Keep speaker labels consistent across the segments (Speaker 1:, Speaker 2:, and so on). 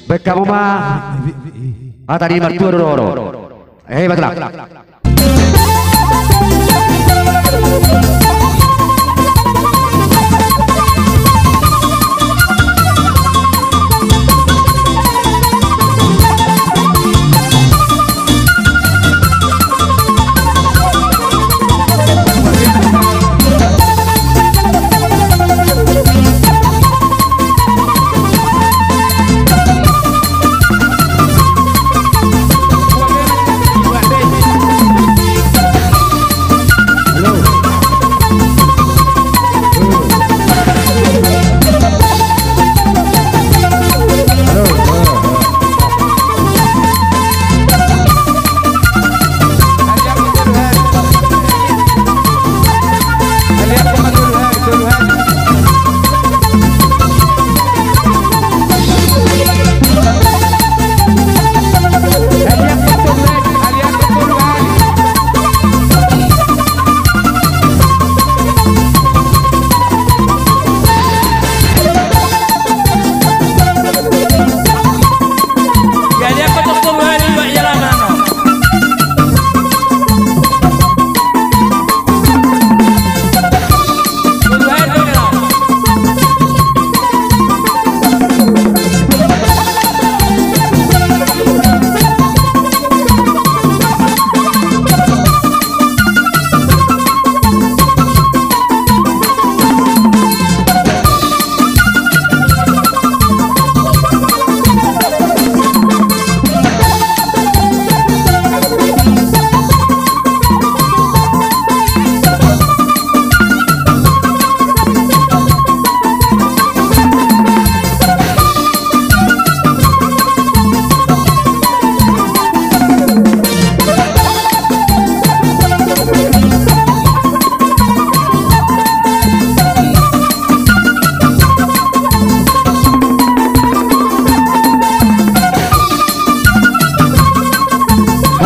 Speaker 1: Baik kamu mah tadi mertua doro. Batlah.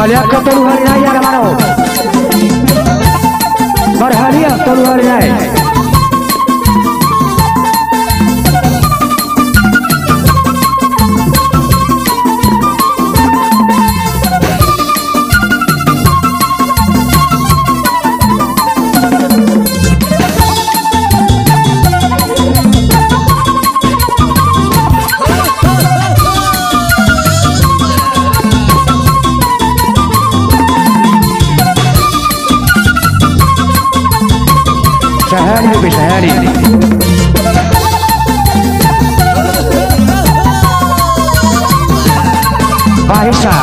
Speaker 1: Lihat ke tolu hari raya Ramano. Berhadiah tolu hari raya. Sehari. Bahisa.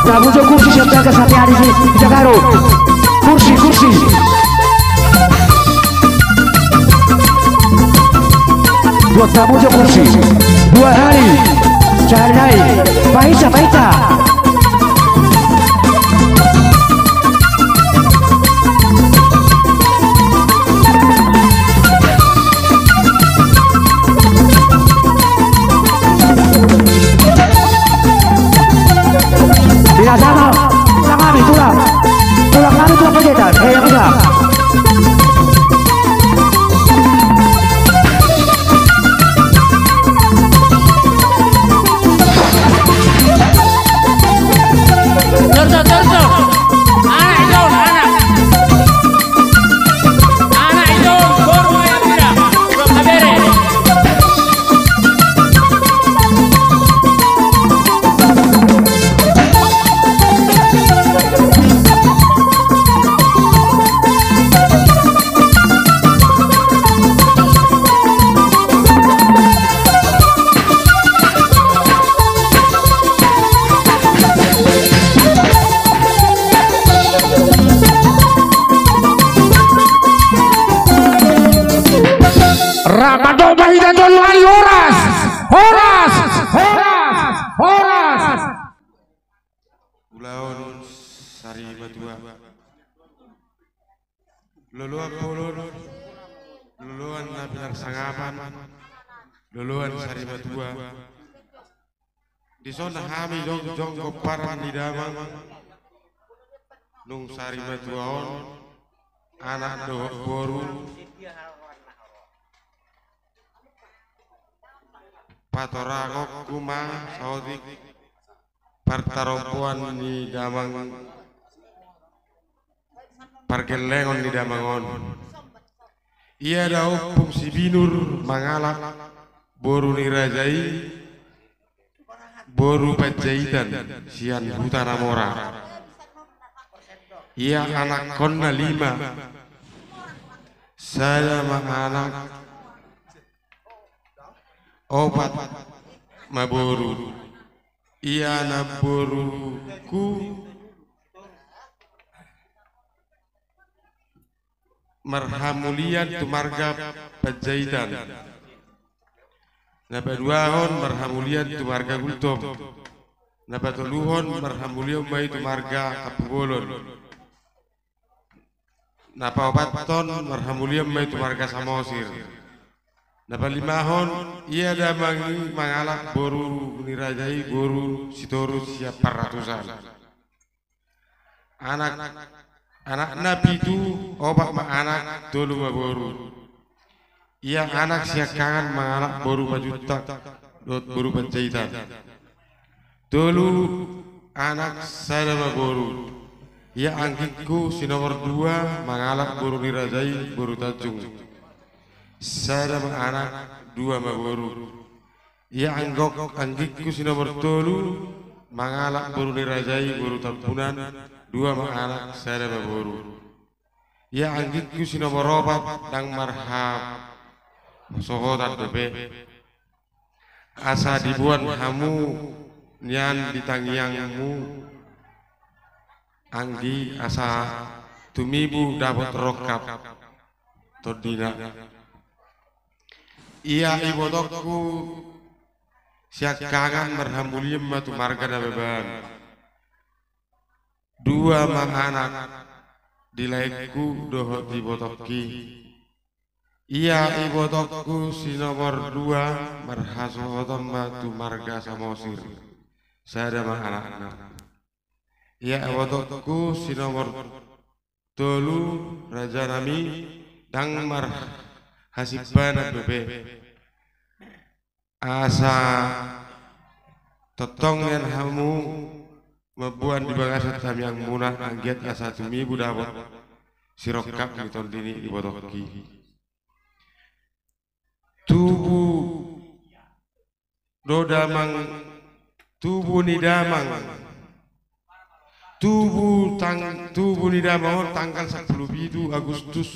Speaker 1: Kamu jo kursi siapa ke sate hari sih Jagaro kursi buat kamu jo kursi 2 hari sehari Bahisa tidak sama tulang kami tulang pejetan yang udah
Speaker 2: Bahidan Don Wali Horas.
Speaker 3: Ulaon Sari Batua. Luluan Polon. Luluan Nabilar Sangapan. Luluan Sari Batua. Di zona kami jong koparan di damang. Nung Sari Batuaon. Anak doh boru. Patorangok kuma saudik partaropuan di damang pargelengon di damangon ia dau fungsi binur mangalak boru nirajai boru pajaitan sian hutana mora ia anak konna 5 saya anak obat maboru iya naboruku marhamulian tumarga pajaitan nabaduahon marhamulian tumarga gultom nabatuluhon marhamulian mai tumarga kapubolon napaobaton marhamulian mai tumarga samosir napalimahon ia damangi mangalak boru nirajai boru sitoru siap paratusan anak nabi itu obat anak dulu boru ia anak siakangan mangalak boru majuta dot boru penjaitan dulu anak saya boru ia anggitku si nomor 2 mangalak boru nirajai boru tajung saya anak 2 maboru ia anggikku si nomor 3 mangalak boru nirajai boru tampunan 2 anak saya maboru ia anggikku si nomor 4 dang marhab sohotan bebe asa dibuan kamu nian ditangiangmu anggi asa tumibu dapat rokap todina iya ibodokku siak kangen merhamuliam matu marga da beban 2 mang anak dilaiku dohot ibodokki iya ibodokku si nomor 2 marhasohotom matu marga samosir saya mang anak iya ibodokku si nomor 3 raja nami dang hasibana bebe asa totong yang hamu mebuan di bagasat kami yang munah anggiat asa tumibu dapat sirokap di tahun ini di botoki tubuh dodamang tubuh nidamang tubuh nidamang tanggal 10 Agustus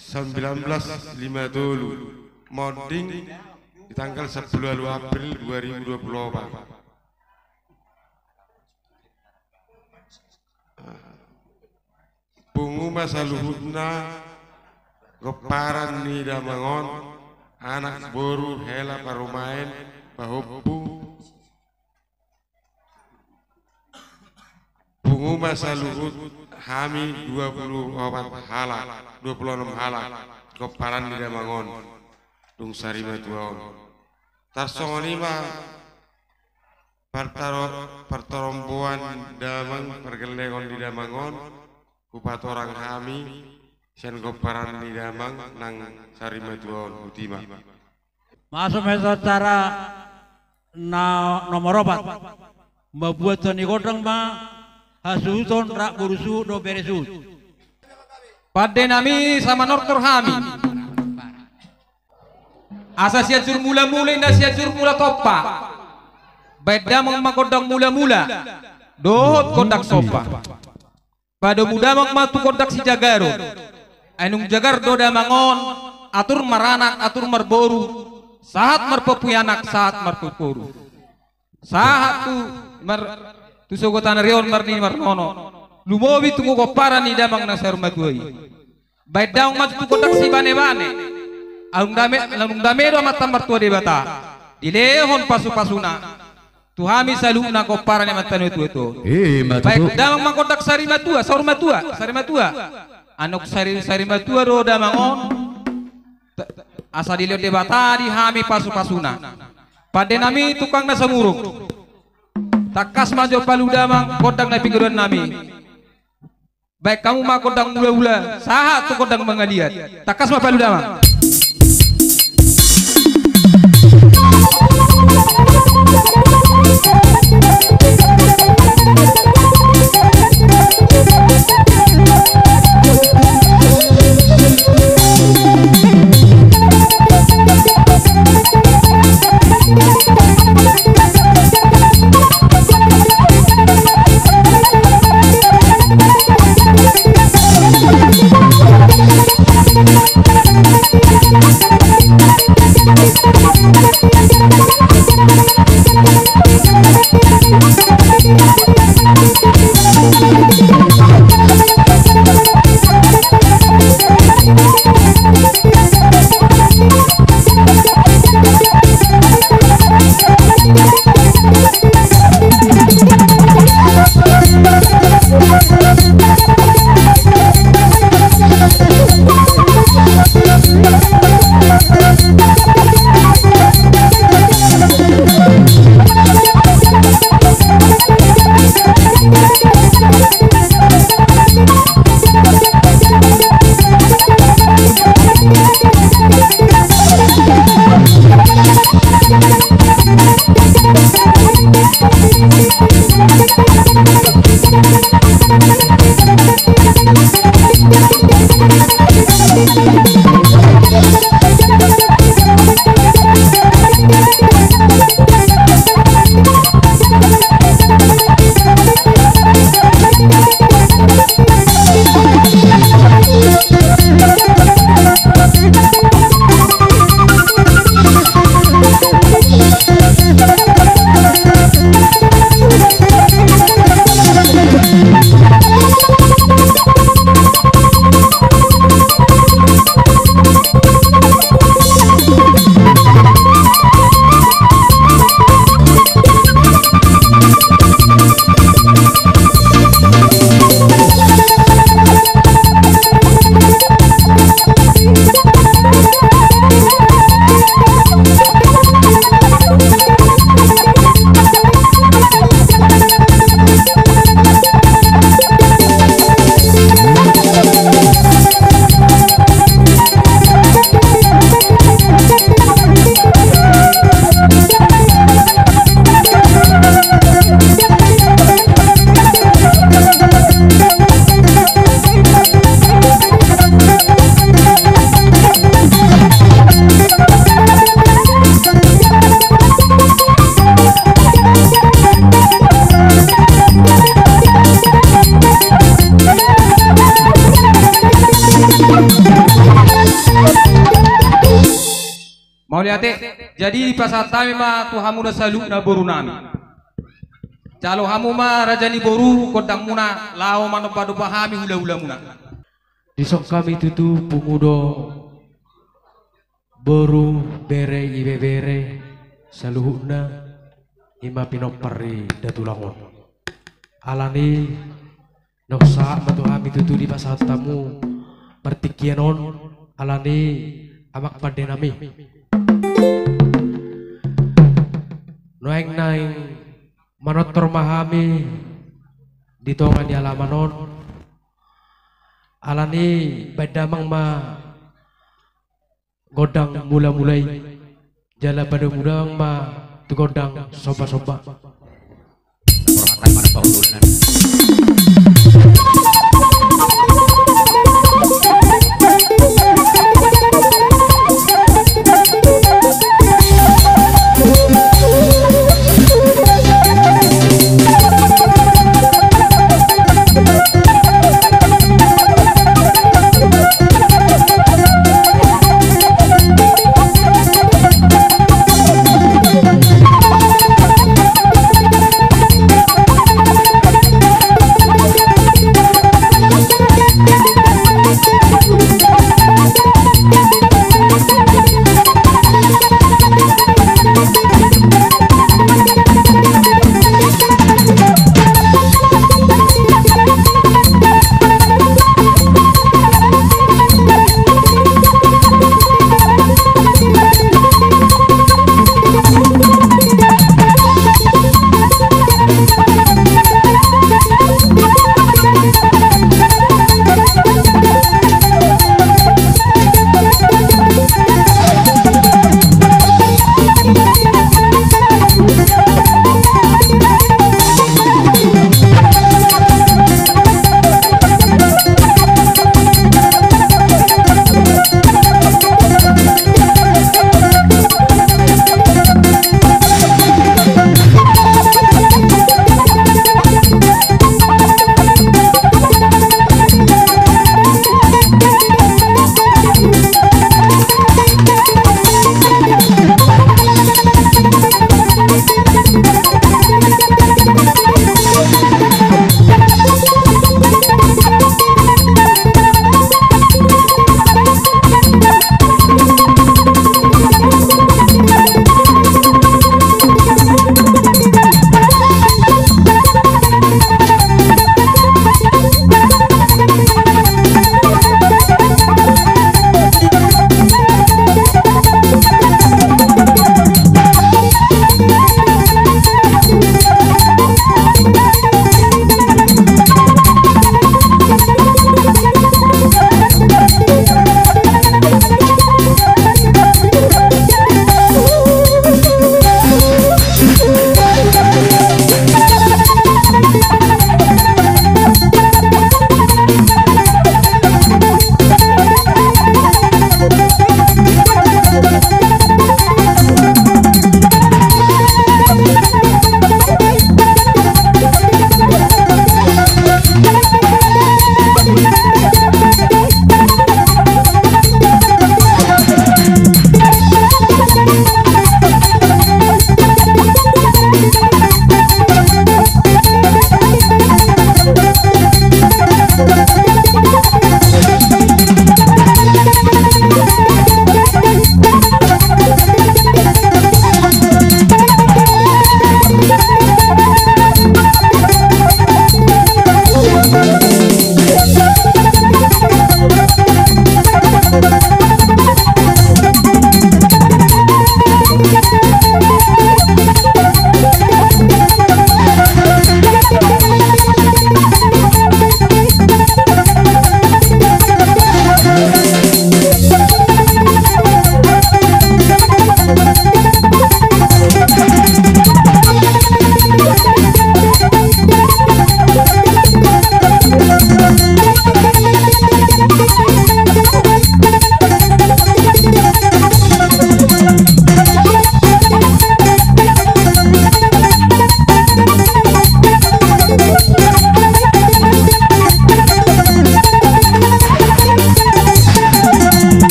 Speaker 3: 1950 modding di tanggal 10 April 2024 bungu masa luhutna geparan ni damangon anak boru hela parumain bahobu bungu masa luhut Hami 26 halak koparan di damangon dung sari matuaon tarsongoni mah pertoromboan damang pergelengon di damangon kupat orang kami sian koparan di damang nang sari matuaon utima
Speaker 4: masuk secara nomor 4 membuat Tony Godang mah hasuton rak burusu do beresut
Speaker 5: pada nami sama nortor hami asa siajur mula-mula indah siajur mula topa beda mengmakodang mula-mula dohot kondak sopa pada muda matu kondak si jagaro ainung jagar do damangon atur maranak atur marboru saat marpepuyanak saat marpepuru saat tu sogotan rion marni marnono lumobi tunggu koparan ni damang nasar maguai baik daung maju tu kotak si bane Alung dame do amat mertua de bata. Dilehon pasu-pasuna. Tuhami saluna ko para ni matano itu. Baik damang mangkodak sari matua, saur matua, sari matua. Anok sari matua do damangon. Asa dilihat de bata dihami pasu-pasuna. Pada nami tukang nasa murung. Takas majo palu damang kodang na pinggiran nami. Baik kamu mah kodang mula-mula, saha tu kodang mengaliat. Takas mah palu damang. Jadi pasal tami ma tu hamu na salu na boru nami. Calo hamu ma rajani boru kodang muna lao mano padu pahami hula-hula muna.
Speaker 2: Disok kami tutu pungudo boru bere ibe bere saluhuna ima pinopari datulangon. Alani noksa matu kami tutu di pasal tamu pertikianon alani amak pade nami. Noeng naing manotor mahami ditongan di alamanon alani badamang ma godang mula-mulai jala pada mudang ma tu godang soba-soba.
Speaker 6: Hormatan pada paulunan.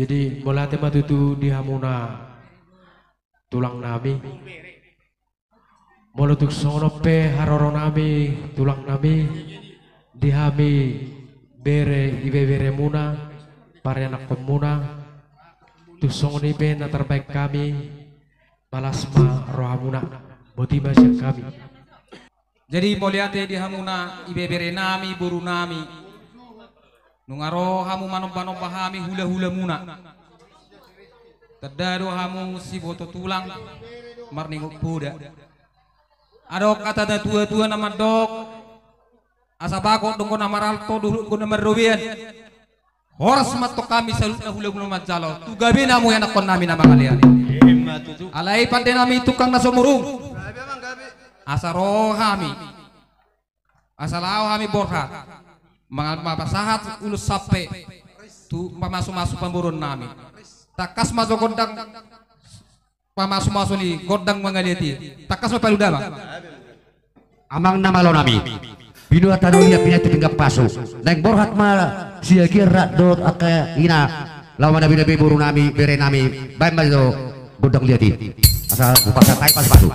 Speaker 2: Jadi molate matutu di hamuna tulang nami. Molotuk sono pe haroro nami tulang nami dihami bere ibe bere muna para anak pemuna tu songoni pe na terbaik kami balasma rohamuna motivasi kami.
Speaker 5: Jadi moliate di hamuna ibe bere nami buru nami nungaro hamu manompa hami hula muna terdado hamu si boto tulang marninguk buda adok kata da tua nama dok asa bako dongko nama ralto dulu ko nama robian horas mato kami salut na hula majalo tu gabi namu yang nakon nami nama kalian alai pande nami tukang nasomurung asa rohami asa lao hami borha mapasahat ulus sape tu pamasu-masu pamburun nami takas masuk gondang pamasu-masu ni gondang mangaliati takas mapaludama
Speaker 6: Amang nama lo nami binu atanulia pinatu pinggap pasu neng borhat ma sia kira dot aka ina lawan nabi buru nami bere nami bae do gondang liati asal bupasa tai pas pasu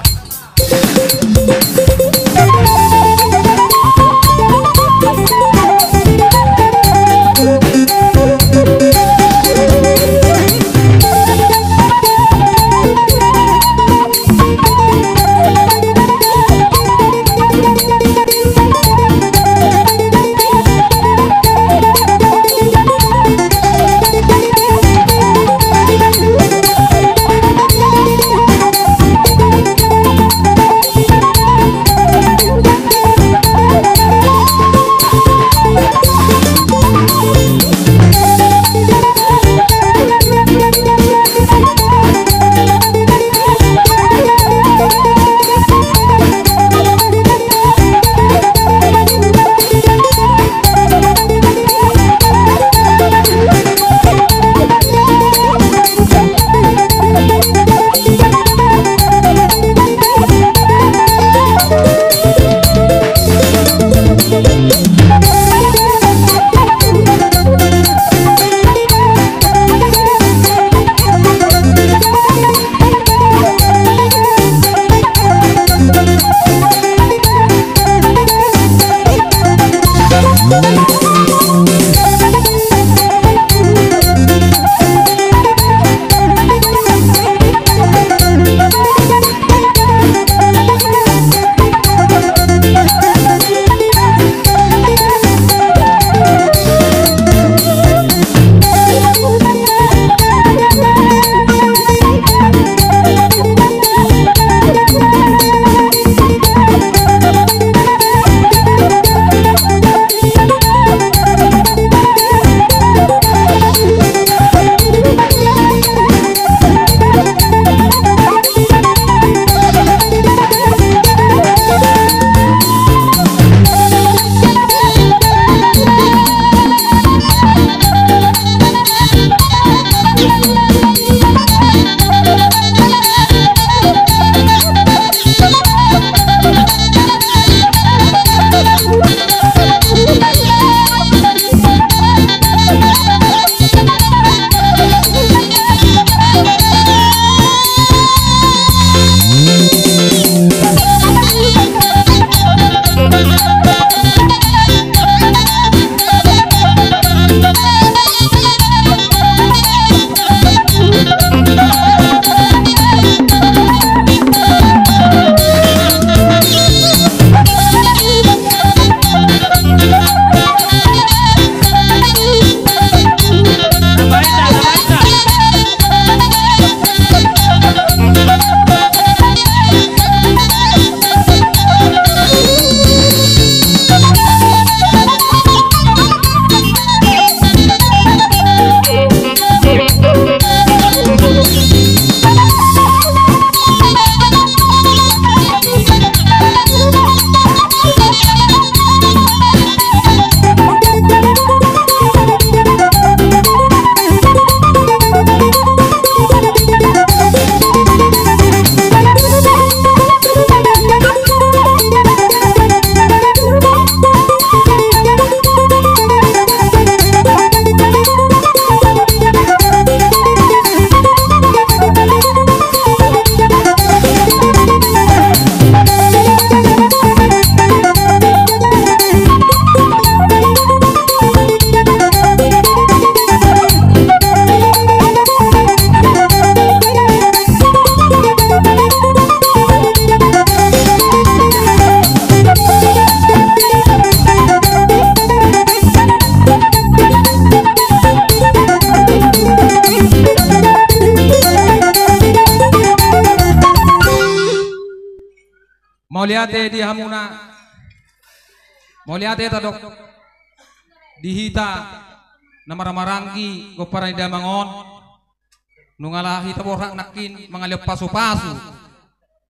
Speaker 5: moliate di hamuna moliate ta dok dihita namaramarangi gopara ida mangon nungala hita borak nakin mangalip pasu-pasu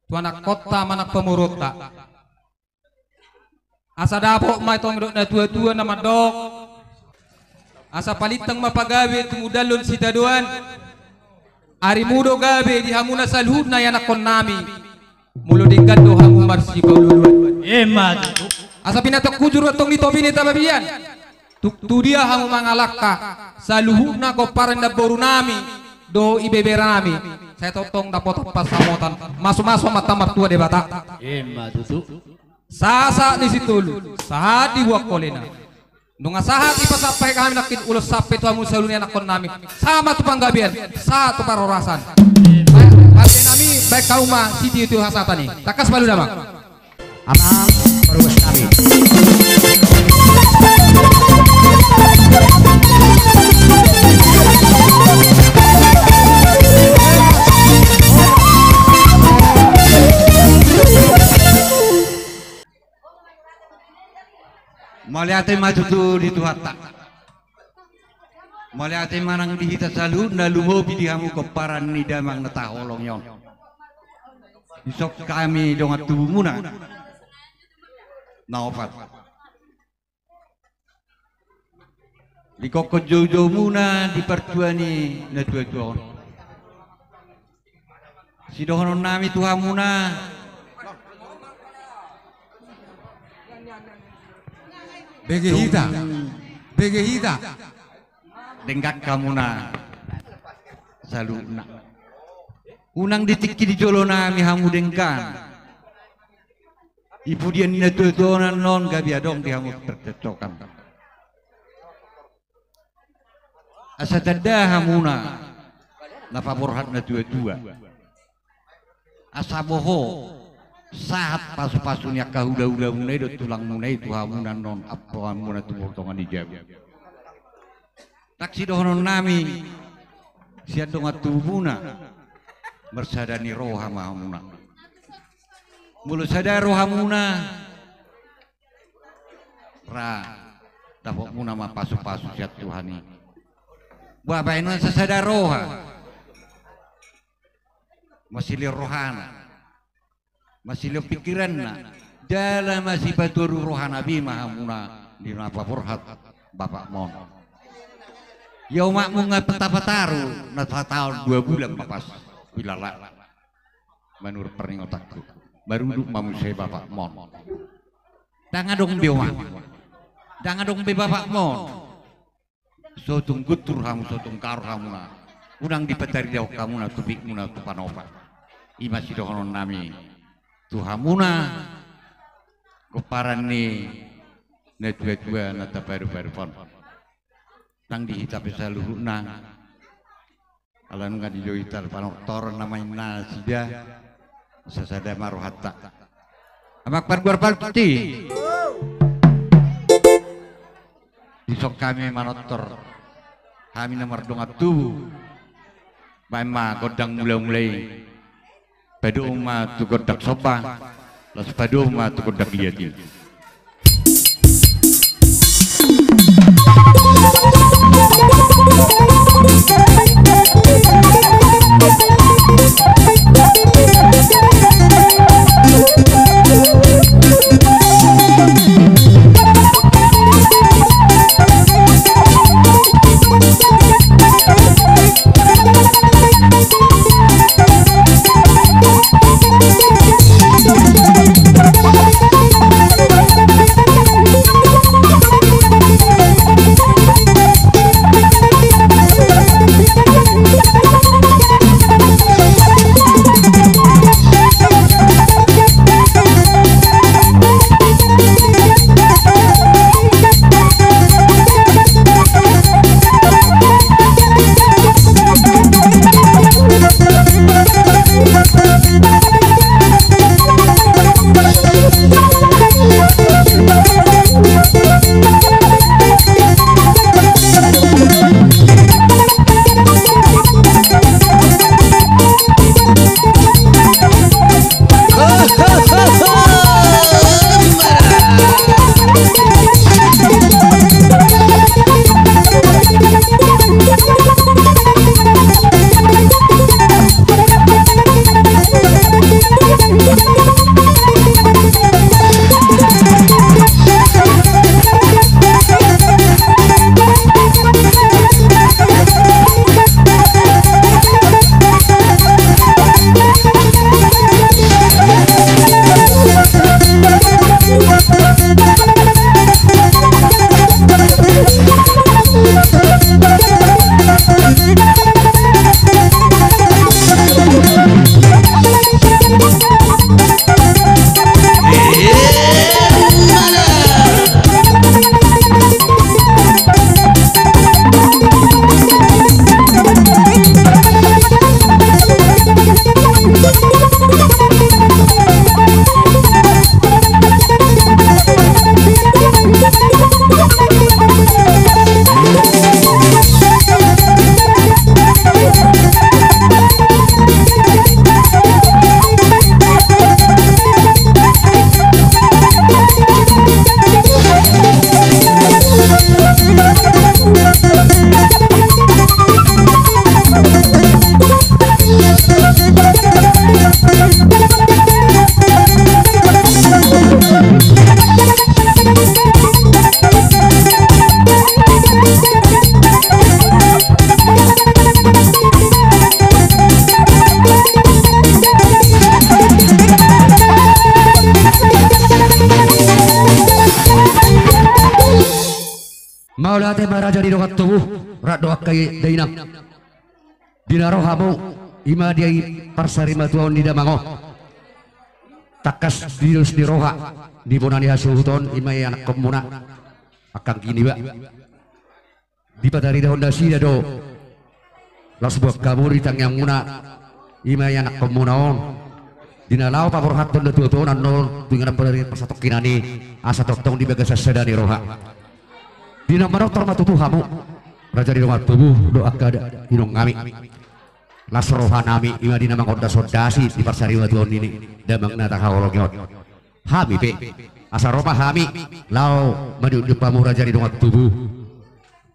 Speaker 5: tuanak kota manak pemurutta asa dapok may tong dok na tua-tua nama dok asa palitang mapagawe tumudalon si taduan ari mudo gabe di hamuna salhud na yanakon nami mulo dinggan do hamu marsi paululuan asa pinatok kujur tong ditobini tababian tu dia hamu mangalakka saluhuna ko parenda boru nami do ibebera nami saya totong dapot pas samotan masuk-masuk mata martua de bata sasa di situ sahat di buak kolena nunga sahat ipasapai kami nakin ulos sape tu hamu salunya nakon nami sama tu panggabian satu parorasan hati nami baik kauma siti itu hasatani takas balu damang
Speaker 6: Amang perus kami. Maliate matutu di tuhata. Maliate manang dihita salu na lumobi di hamu koparan ni damang nataholong yon. Isok kami dongat tubuh muna. Naofat. Di kokot jauh-jauh muna di pertuani na tua-tua. Si dohonon nami tuha muna. Begehita. Denggak kamu na. Saluna. Unang ditiki di jolo nami hamu dengkan. Ibu dia nina tuan non gabi adong di hamu tercocokan. Asa tada hamuna. Napa borhat na tua-tua. Asa boho. Saat pasu-pasunya kahula-hula munai do tulang munai itu hamuna non apa hamuna tu potongan dijab. Taksi dohonon nami siat dongat tubuna bersadani roha mahamuna. Mulu sadar roha muna ra dapok muna ma pasu-pasu siat Tuhani. Bapak ini sadar roha masih lihat rohana. Masih lo pikiran na dalam masih batur rohan Nabi Mahamuna di napa burhat Bapak Mon. Ya mak munga petapataru na tahun 2 bulan papas bilala menurut perning otakku baru duduk manusia Bapak Mon. Dangan dong be mak. Dangan dong be Bapak Mon. Sotung gutur hamu sotung kar hamuna. Udang dipetari jauh kamu na tubik muna tu panova. Ima sidohonon nami. Tuhamuna koparan ni na dua-dua na tabaru-baru pon nang dihitap saluhuna alan nga dijoitar panoktor namay na sida sasada maruhatta amak parguar palti isok kami manotor kami nomor dongat tubuh baima godang mulai-mulai pada umat tu godak sopa, lalu pada umat tu godak liatin. Maulate maraja di dokat tubuh rak doak kay dainam dinaro hamu ima diai parsari matuon di damango takas dirus di roha di bonani hasuhuton ima anak komuna akang kini ba di patari dahon dasi do las buak kaburi tang yang muna ima anak komuna on dinalaw pabor haton da tuon anon dengan dari pasatok kinani asa totong di bagas sedani roha dina manoktor matutu hamu raja di rumah tubuh doa kada hinong ngami las roha nami ima dina mangoda sodasi di parsari watuon ini damang nata hawologiot hami pe asa ropa hami lao madu depamu raja di rumah tubuh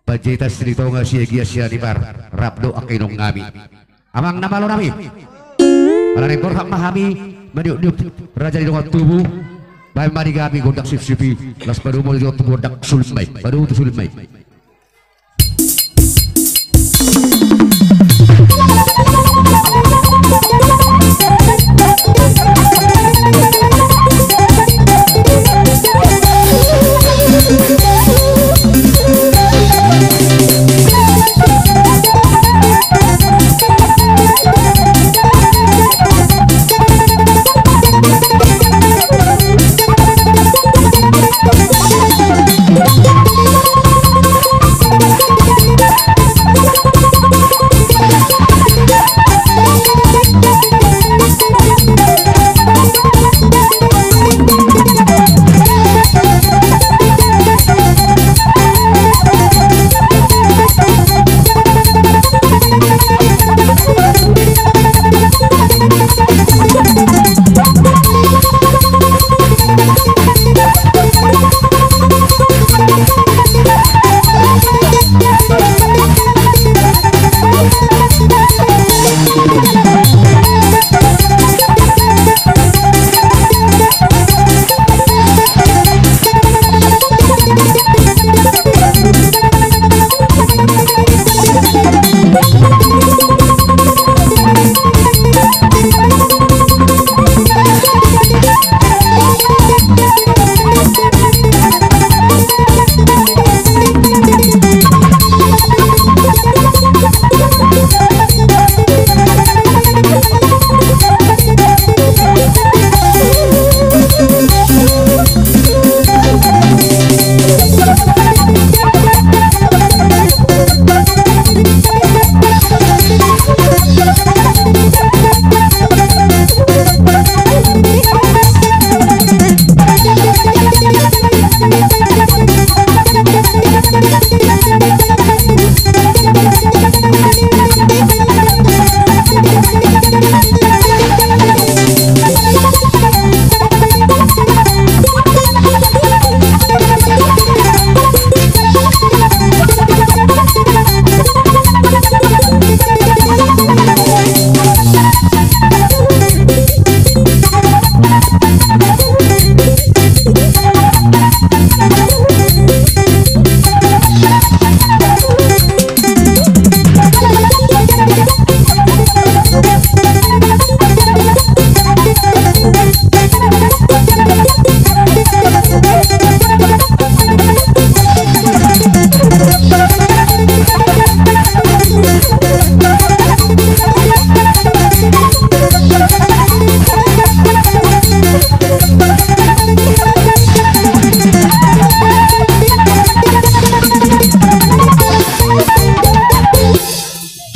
Speaker 6: pajeta strito ngasia gia di par rabdo akinong ngami amang nama lo nami alane borhak mahami madu raja di rumah tubuh bae mari gami godak sip-sipi las baru mo jot godak sulmai baru tu sulmai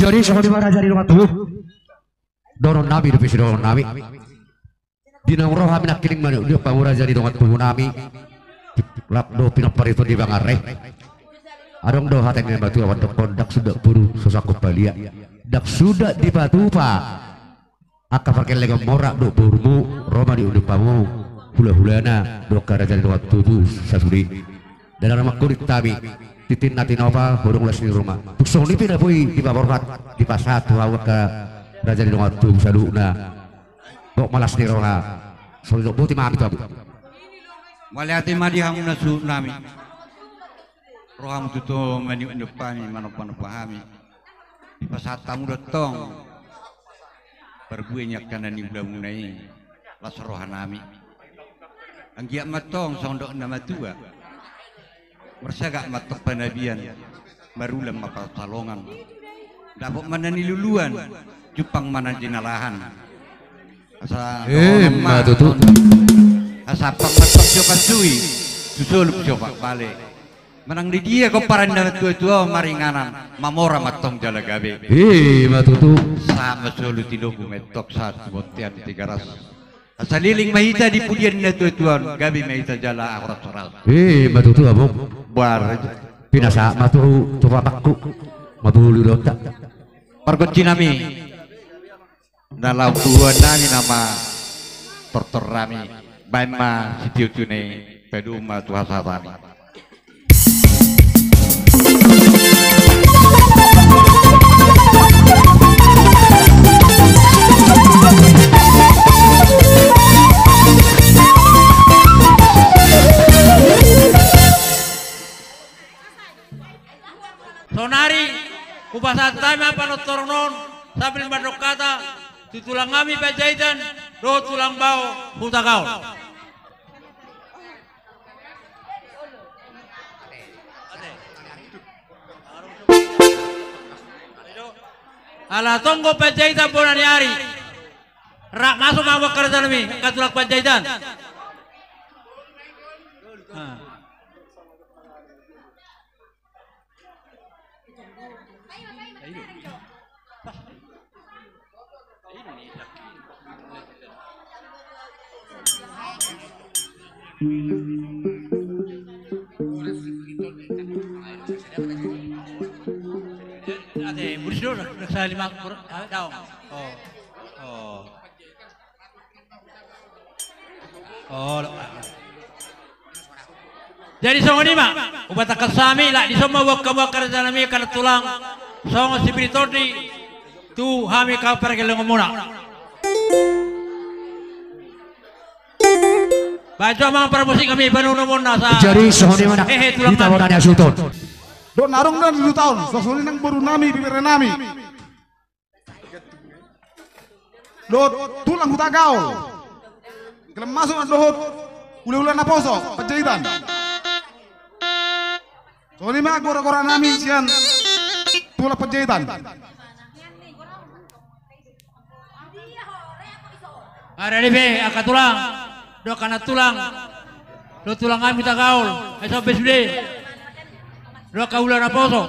Speaker 6: Jadi seperti mana jadi rumah tubuh dorong nabi di pisi dorong nabi dinang roh kami nak kiling mana dia pamura jadi rumah tubuh nabi lap do pinok parito di bangare adong do hateng yang batu awan tepon dak sudah buru sosakut balia dak sudah di batu pa akan pakai legam morak do burumu roma di udupamu hula-hulana do kara jadi rumah tubuh sasudi dan nama kulit tabi titin natin apa burung les di rumah tuksong ni pindah pui di baborhat di pasat awak ke raja di rumah tubuh saduna kok malas di roha soalnya buti mami tabu
Speaker 4: Maliati madi hamu nasu nami roham tuto mani endepani manopan pahami di pasat tamu datang perbuenya kana ni bulan munai las rohanami anggiak matong sondok nama tua Bersagak matok penabian barulam mapalongan. Dapat mana niluluan Jepang mana jinalahan. Asa
Speaker 6: matutu.
Speaker 4: Asa pamatok coba sui. Susul coba balik. Menang di dia kau paran dengan tua-tua maringanan mamora matong jalagabe.
Speaker 6: Matutu.
Speaker 4: Sama solo tinubu metok satu botian 300. Asa liling mahita di pudian na tua-tua gabi mahita jala akhirat soral.
Speaker 6: Matutu abong.
Speaker 4: Bar
Speaker 6: Pinasa matu coba pakku. Mabulu dota.
Speaker 4: Pargoci nami. Dalam dua nami nama tortor rami. Baima sitiu tune peduma tuhasatani.
Speaker 5: Sonari kupasatay mapanotornon sabil madokata tutulang kami pajaitan do tulang bau hutagaw. Ala tonggo pajaitan bonani hari rak masuk mawak kerja nami katulak pajaitan. Ate, burisdo sa 5 daw. Jadi songo ni mak, ubata kasami lah di semua wak kerja nami kana tulang songo sibritodi tu hami ka pergel ngomona. Baca mang promosi kami panunomon nasa.
Speaker 6: Jadi sohoni mana kita orang yang sultan.
Speaker 7: Don narong dan 2 tahun, sosoni nang baru nami bibir nami. Dot tulang hutagao. Kalau masuk dohot ule-ule naposo pejaitan. Soalnya mah gora-gora nami sian tulang pejaitan.
Speaker 5: Ada di be akak tulang. Do kana tulang. Do tulang kami tak gaul. Eso besde. Do kaulan naposo.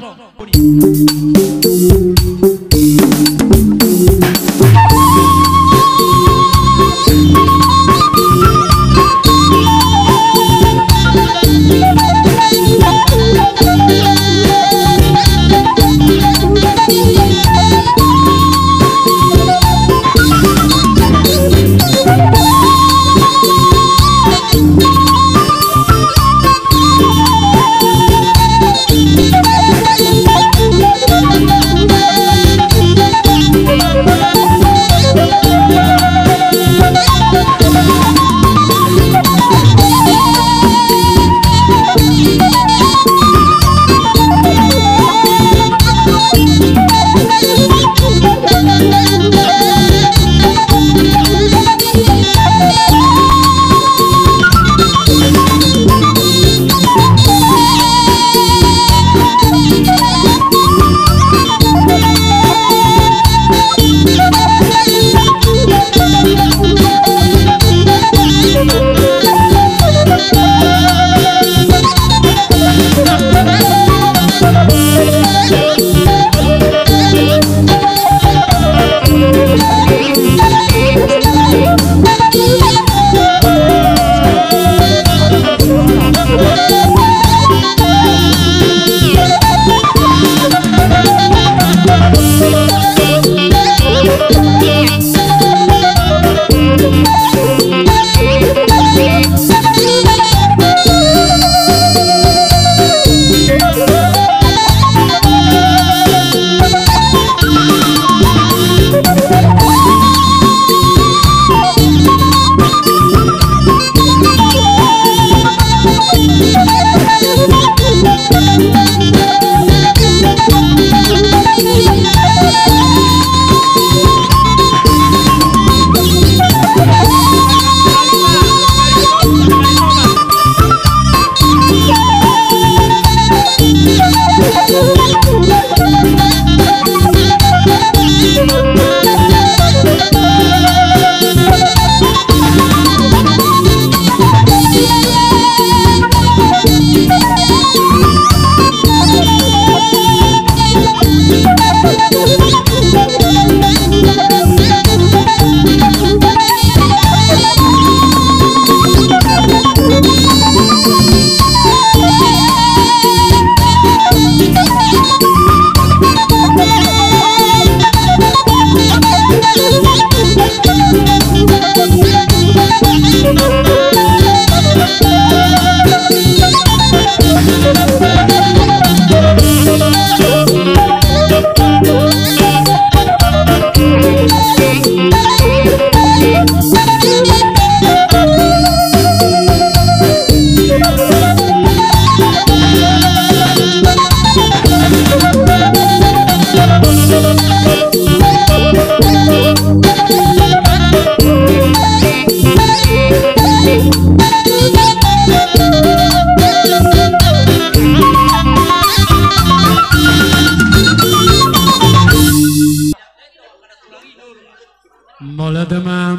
Speaker 8: Mulai demam,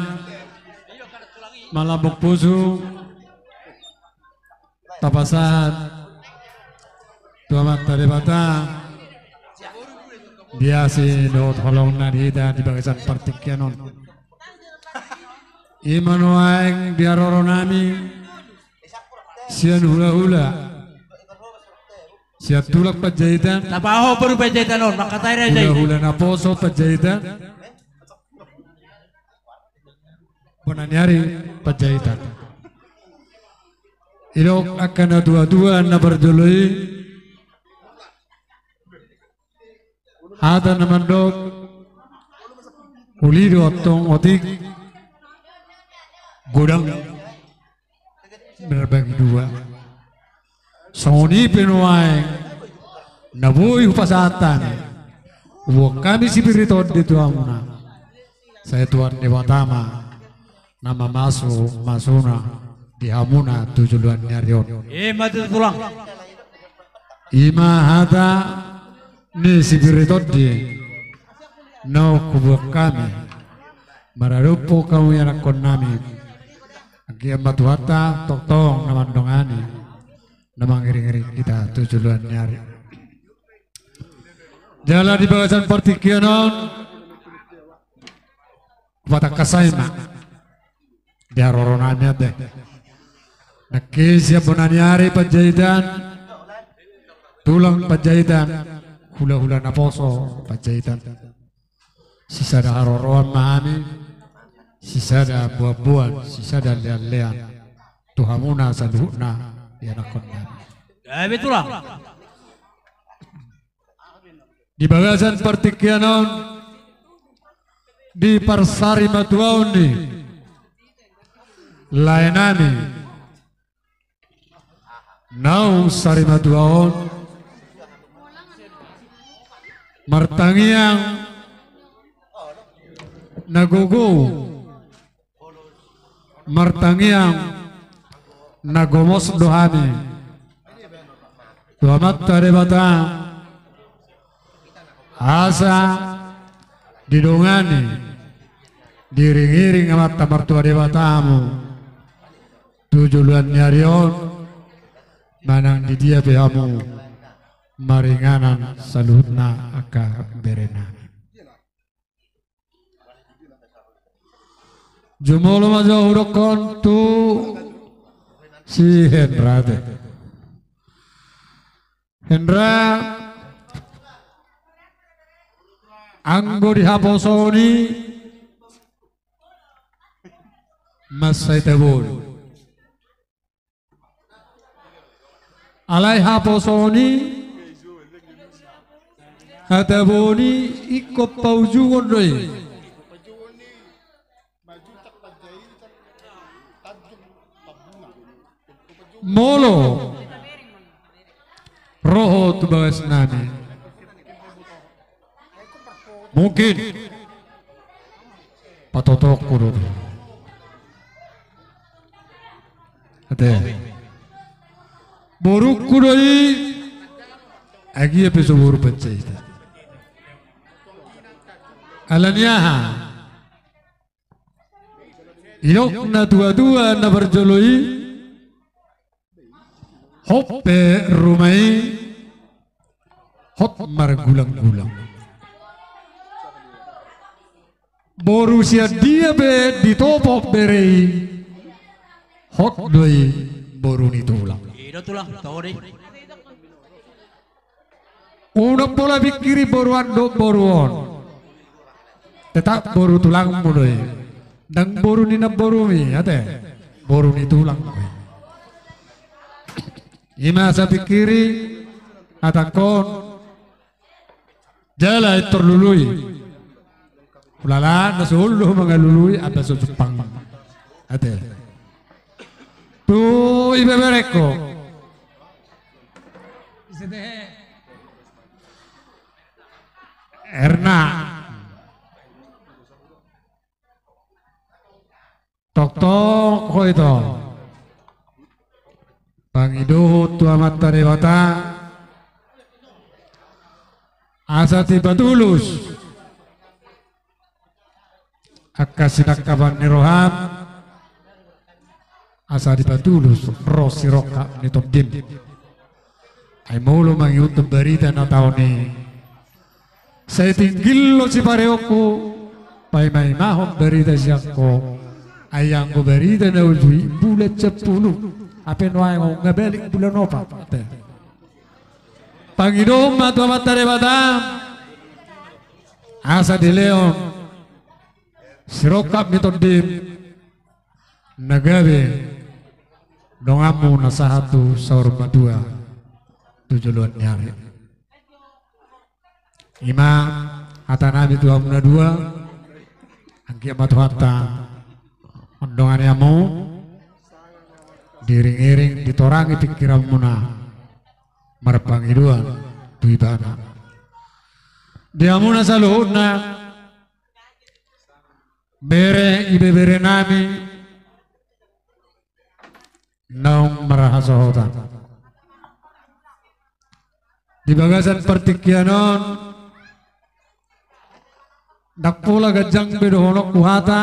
Speaker 8: malabok puso, tapasan, tuamat dari bata, biasi dot holong narida di bagasan partikyanon. Imanuaing biaroro nami, sian hula-hula, siat tulak pajahitan,
Speaker 9: Napaho baru pajahitan on, makatay na
Speaker 8: hula-hula na poso pajahitan. Punanyari pajahitan. Ilok akan na dua-dua na berdului. Hada naman dok. Ulido atong otik. Gudang. Berbagi dua. Soni penuai. Nabuhi upasatan. Huwag kami sipiritod dito amuna. Saya Tuhan Dewatama. Nama masuna dihamuna tujuan nyarion.
Speaker 9: mati tulang.
Speaker 8: Ima hata ni sibiritot di no kubuk kami mararupo kamu yang akon nami agian batu hata tong naman dongani namang ngiri-ngiri kita tujuan nyari. Jalan di bagasan partikyanon kepada kasaima. Dia roronanya deh. Nakisya bonanyari pajahitan, tulang pajahitan, hula-hula na poso pajahitan. Sisa da haroroan mahami, sisa da buah-buahan, sisa da lean-lean. Tuhamuna sa luhna, yan akon namin.
Speaker 9: Betul lah.
Speaker 8: Di bagasan partikyanon, di Parsari Matuaon ni, layanani nau sari matuaon martangiang nagugo martangiang nagomos dohani tuamat tare bata asa didongani diring-iring amat tamartua debatamu tujuan nyarion manang di dia behamu maringanan saluhna aka berena jumolo majo urokon tu si Hendra anggo di haposoni masai tabur alai haposoni hataboni ikop paujugon doi molo roho tu bagas nani mungkin patotok kurun ate boruk kudai Agi episode baru pencaita. Alaniaha. Ilok na dua-dua na berjoloi. Hoppe rumai. Hot mar gulang-gulang. Borusia dia be ditopok berei. Hot doi boruni tulang.
Speaker 9: Ida tulang, tahu deh.
Speaker 8: Unak bola pikiri boruan do boruon. Tetap boru tulang mulai. Dan boru nina borumi, ate. Boru ni tulang. Ima sa pikiri atakon jala terlului. Ulala nasuluh mengalului ada Jepang. Ate. Tu ibe mereko. Erna tok ko itu Pangiduhut tua mata dewata asa tiba tulus akasinak kaban nirohan asa tiba tulus rosi roka nitop dim ay mulu mangyutum berita na tao ni saya tinggil lo si pareoku pay may mahom berita siyako ayang ko berita na ujui bulat 10 apa yang ngabalik bulan opa Panginoon mata debata asa di leon sirokap mitodim nagabe dongamu na satu saur madua tujuan nyari ima atanabi tuam na dua angkia matuhata ondongan yamu diring-iring ditorangi pikiran muna marpangiduan tuibana dia muna saluhutna bere ibe bere nami naung marahasohotan di bagasan pertikianon dakpula gajang bedohonok kuhata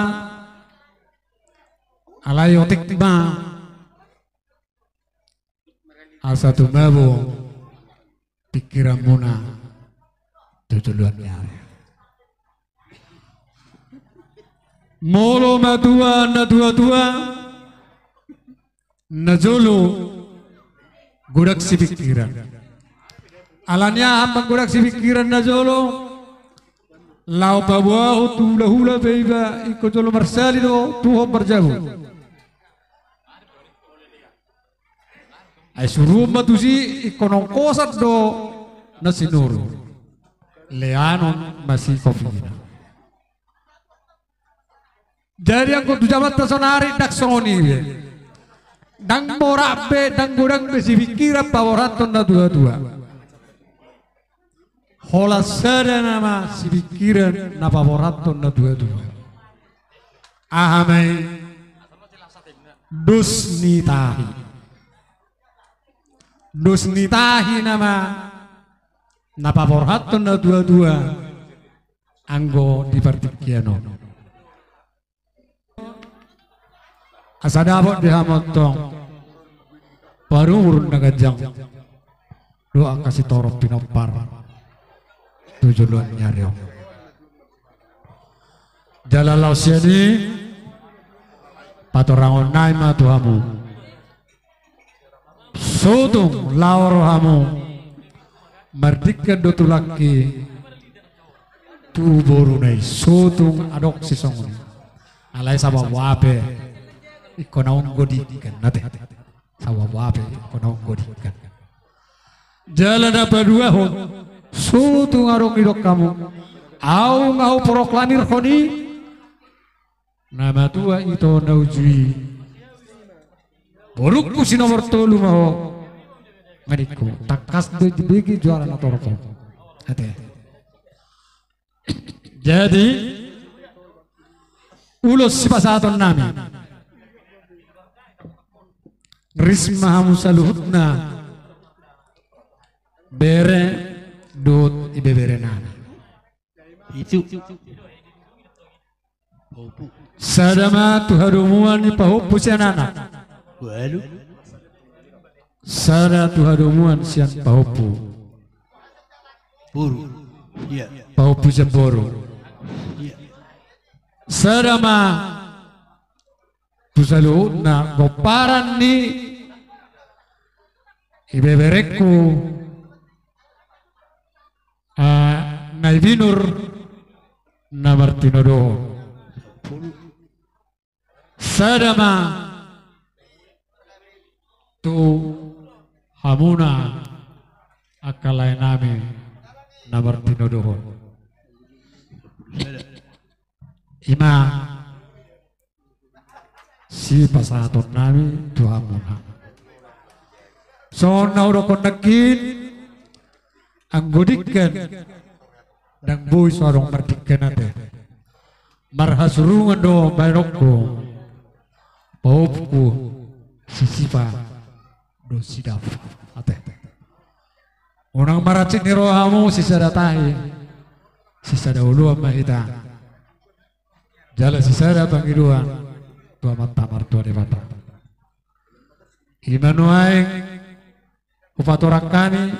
Speaker 8: alayotik ma asa tumabu pikiran muna tujuannya molo matua na tua na jolo gudak si pikiran alanya hamba gudak si pikiran na jolo lau bawahu tu lahula beiba iko jolo marsali do tuho berjabu ay suruh matusi ikonong kosat do na sinuro leanon masih kofina jadi ang kutujabat tasonari dak songoni dang borak be dang gudang be si pikiran paworaton na dua hola sada nama si pikiran na paworaton na dua ahamai dusnitahi nama na paworaton na dua anggo di partikiano asadabot dihamotong parurun na gajang doa kasih torop pinopar tujuan nyariong jalalau siani patorangon naima tuhamu sotung laur hamu merdika dotulaki tu borunai sotung adok sisong alai sabab wape ikonaung godikan nate sabab wape ikonaung godikan jalan apa dua hon sotung arok idok kamu au ngau proklamir khoni nama tua itu naujui borukku si nomor tolu mau ngadiku takas de dibagi jualan atau rokok hati jadi ulos si pasaton nami risma musaluhutna bere dot ibe bere nana.
Speaker 9: Itu.
Speaker 8: Sadama tuhadumuan ni pahupu sian anak.
Speaker 9: Walu.
Speaker 8: Sada tuhadumuan sian pahupu.
Speaker 9: Buru. Iya.
Speaker 8: Pahupu sian boru.
Speaker 9: Iya.
Speaker 8: Sadama tusalu na goparan ni ibe bereku naibinur na Martinodo. Sadama tu hamuna akalay nami na Martinodo. Ima si pasaton nami tu hamuna. So nauro konakin ang godikan ng buhay sarong martikan natin. Marhasurungan do barokko paupku sisipa do sidap ate. Unang maracik ni rohamu sisada tahi sisada uluan mahita. Jala sisada pangiruan tua mata martua debata. Imanuaing upatorakani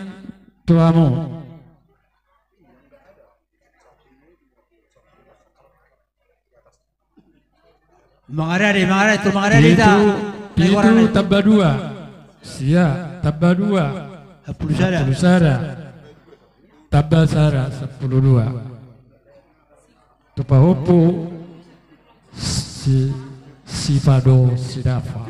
Speaker 8: tuamu.
Speaker 9: Mangarari itu mangarari dah.
Speaker 8: Itu tabadua. Sia tabadua. Pulusara. Tabasara 12. Tupahopo si pado sidafa.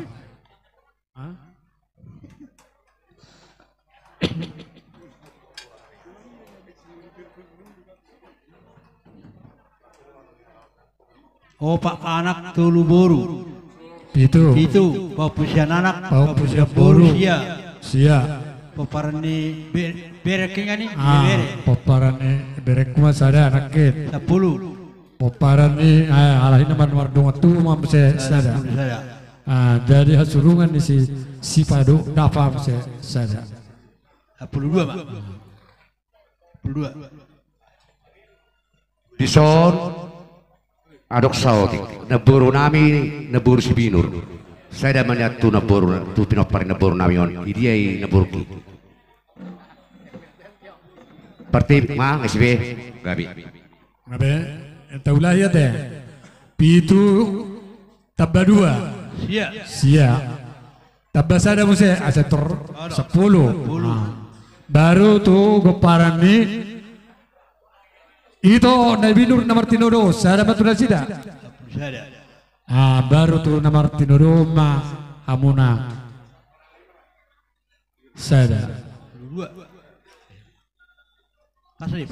Speaker 9: Oh pak anak tulu boru.
Speaker 8: Itu.
Speaker 9: Papusian anak.
Speaker 8: Papusian boru. Sia.
Speaker 9: Paparani berekingan ni.
Speaker 8: Paparani berek kuma sada anakit.
Speaker 9: 10.
Speaker 8: Paparani alahin naman wardong tu mamse sada. Jadi hasurungan ni si pado dapat mamse sada.
Speaker 9: 12 pak. 12.
Speaker 6: Dison adok sautik naburu nami naburu si binur. Saya dah melihat tu naburu tu pinopari naburu nami on. Idiai naburu ki. Parti ma ngasih gabi.
Speaker 8: Ngabe taulah ya teh. Pitu tabadua. Sia. Tabasada muse asetor 10. Baru tu goparan ni itu Nabi Nur na Martinodo sada betul sida. Baru tu na Martinodo ma hamuna sada.
Speaker 9: Pasri.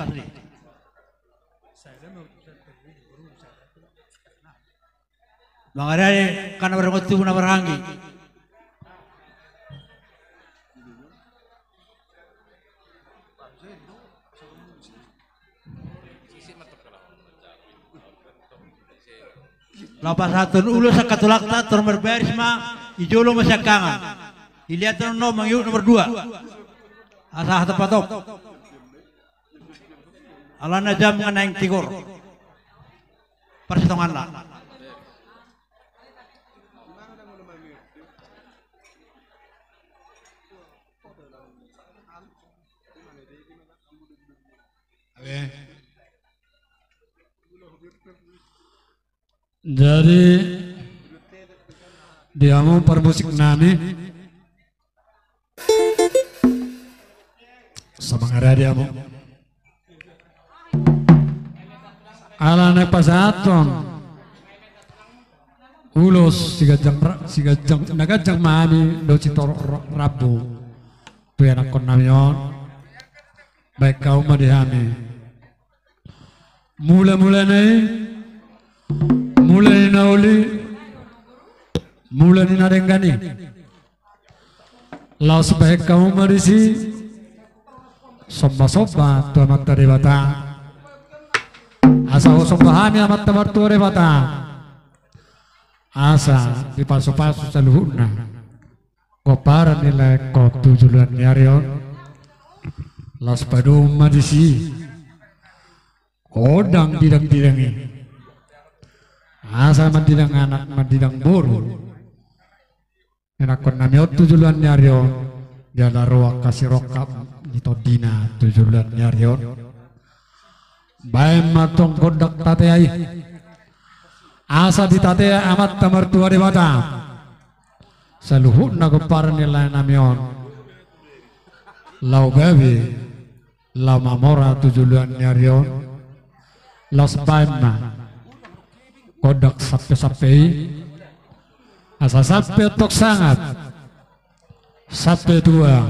Speaker 9: Mangarari kana berengotu na berhangi. Lapas hatun ulo sa katulakta tur berbaris ma ijolo masyakangan. Ilihat no mangyuk nomor 2. Asa hata patok. Alana jam nganaing tigor. Persitongan lah.
Speaker 8: Jadi dia mau permusik nani sama ngara dia mau alane pasaton ulos siga jang nagajang mami do citor rabu tu anak kon namion baik kau madihami mula-mula mulai nauli mulai narenggani lau sebaik kamu marisi soba tu amat dari bata asa sombahami amat tamar tu dari bata asa di pasu-pasu saluhuna koparan nilai kok tujuan nyarion Las padum madisi. Kodang didang-didangi. Asa madidang anak madidang buru. Enakon nami tujulan nyarion. Jala roa kasih rokap itu dina tujulan nyarion. Baik matong kodak tateai. Asa ditate amat tamertua di Batam. Saluhut na kuparan nilai namion. Lau babi, lau mamora tujulan nyarion. Lau sebaima, kodak sape-sapei. Asa sape tok sangat. Sape dua.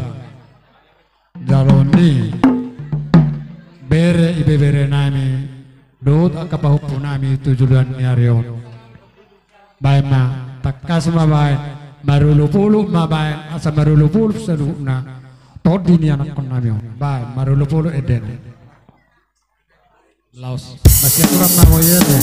Speaker 8: Jaloni. Bere ibe bere nami. Dut akapahupu nami tujulan nyarion. Baima, takas mabai. Marulupulu mabai. Asa marulupulu seluhna. Todi ni anak kon nami. Baik, marulupulu eden. Laos. Masih kurang namo yede.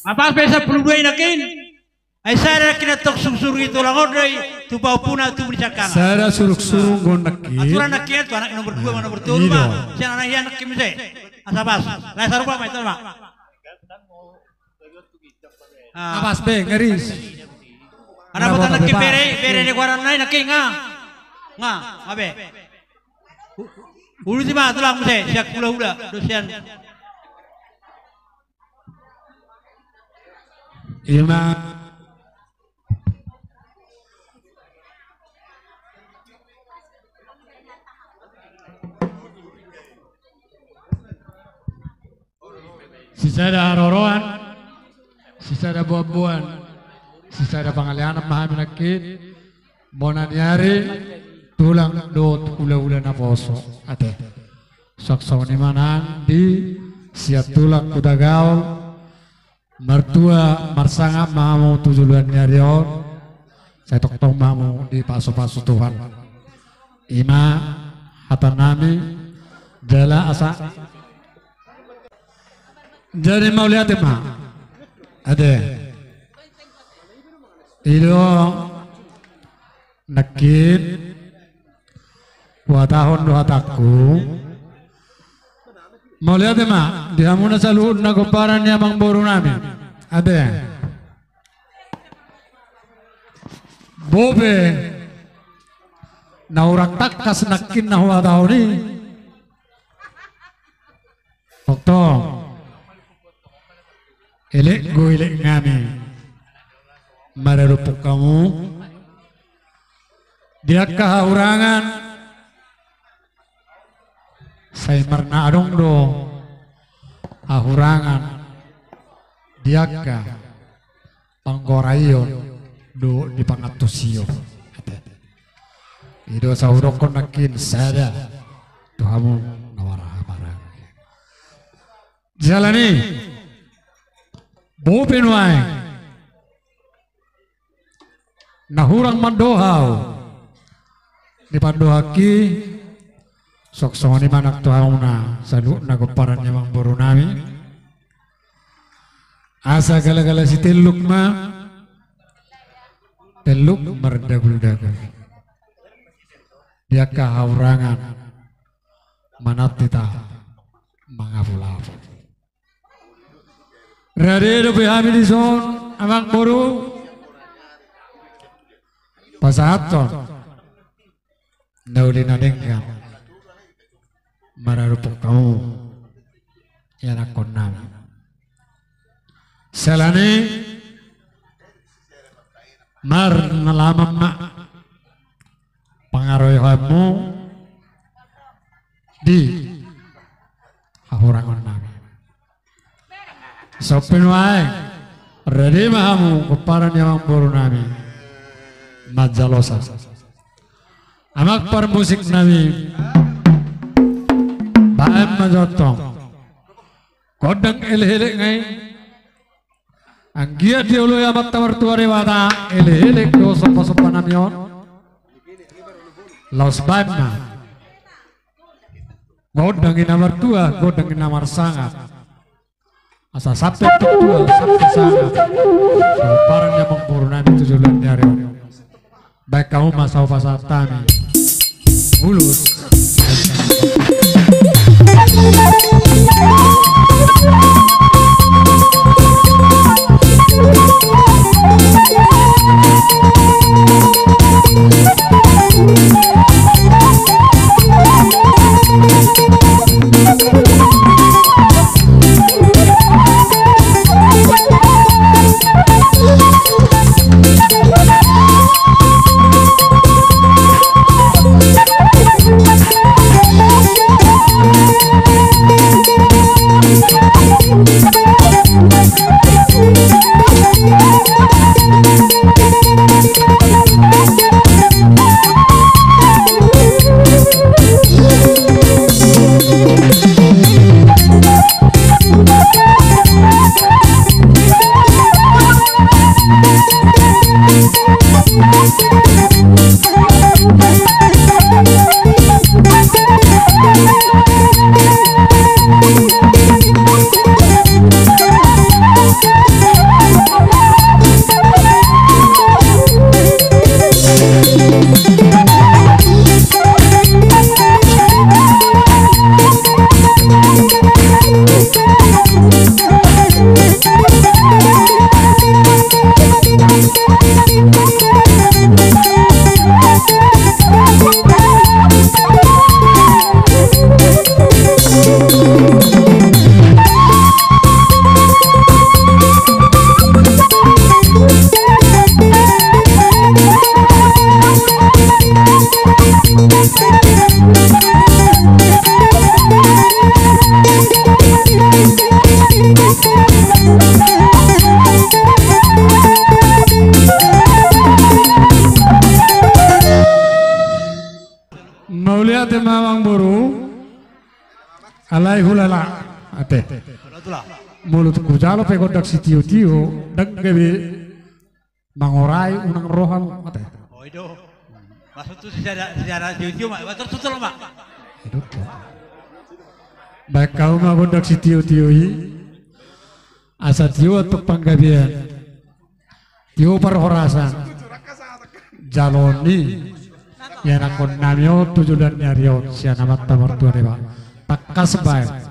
Speaker 9: Apa pesa peludai nakin? Ay sara kinatok sursur itu langon dari tu bau puna tu bercakang.
Speaker 8: Sara suruk-surung gondak
Speaker 9: aturan nakiat tu anak nomor 2 mana nomor 3 mah. Si anak yang nakim se. Asabas. Lai sarupa mai tama.
Speaker 8: Abas be ngeris.
Speaker 9: Anak bata nakim bere ni guaran nai naking ah. Nga, abe. Ultima tulang mese, siak hula-hula, dosian.
Speaker 8: Ima sisa ada haroroan, sisa ada buah-buahan, sisa ada pangalianan maha minakit, bonanyari, tulang dot hula-hula na poso, ate. Saksaw ni manang di siat tulang kudagaw, mertua marsanga mamu tujuan nyarion, saya toktong mamu di paso-paso Tuhan. Ima hatan nami jala asa. Jadi mau lihat ma, ada ilo nakit watahon dohataku. Mau lihat ma, dia muna sa luhod na kumparan niya mang boro namin. Ada bobe na urang takas nakin na huwa tao ni Toktong elek go elek ngami mararupok kamu dia kahaurangan saya mernadong do ahurangan dia ka panggorayon do di pangatusio ido sahurokon nakin sada tuhamu nawara-wara jalani bopin wae nahurang mandohaw di pandohaki sok songoni manak tuhauna salu na kumparan niya mang boro nami asa gala-gala si teluk ma teluk merdagul-dagul dia kahaurangan manatita mangapulapu radio behami di son amang boro pasahaton nauli nadengkan mararupok kamu yan akon nami selani mar nalaman ma pangaroyhanmu di hahurangan nami sopin wae ready mahamu kumparan yang boro nami majalosa amak par musik nami baem majotong kodang elhelek ngai anggia diulu ya mak tawar tuare wada elhelek do sopa-sopa namion laos baem na godangin nomor 2 godangin nomor sangat asa sampai tua sampai sangat parang yang mempurna itu jualan nyari baik kamu masau pasar tani mulus
Speaker 10: We'll be right back.
Speaker 8: Mau lihat Mamang Buru alai hulala ate mulut kujalo pe godak si tiu daggabe mangorai unang roham ate
Speaker 9: Oh itu maksud itu sejarah tiu mak betul mak
Speaker 8: itu baik kau mah godak si tiu hi asa tiu atau panggabian tiu perhorasan jaloni yang akon namio tujuan nyariot siya namat tamar tua deba takas baik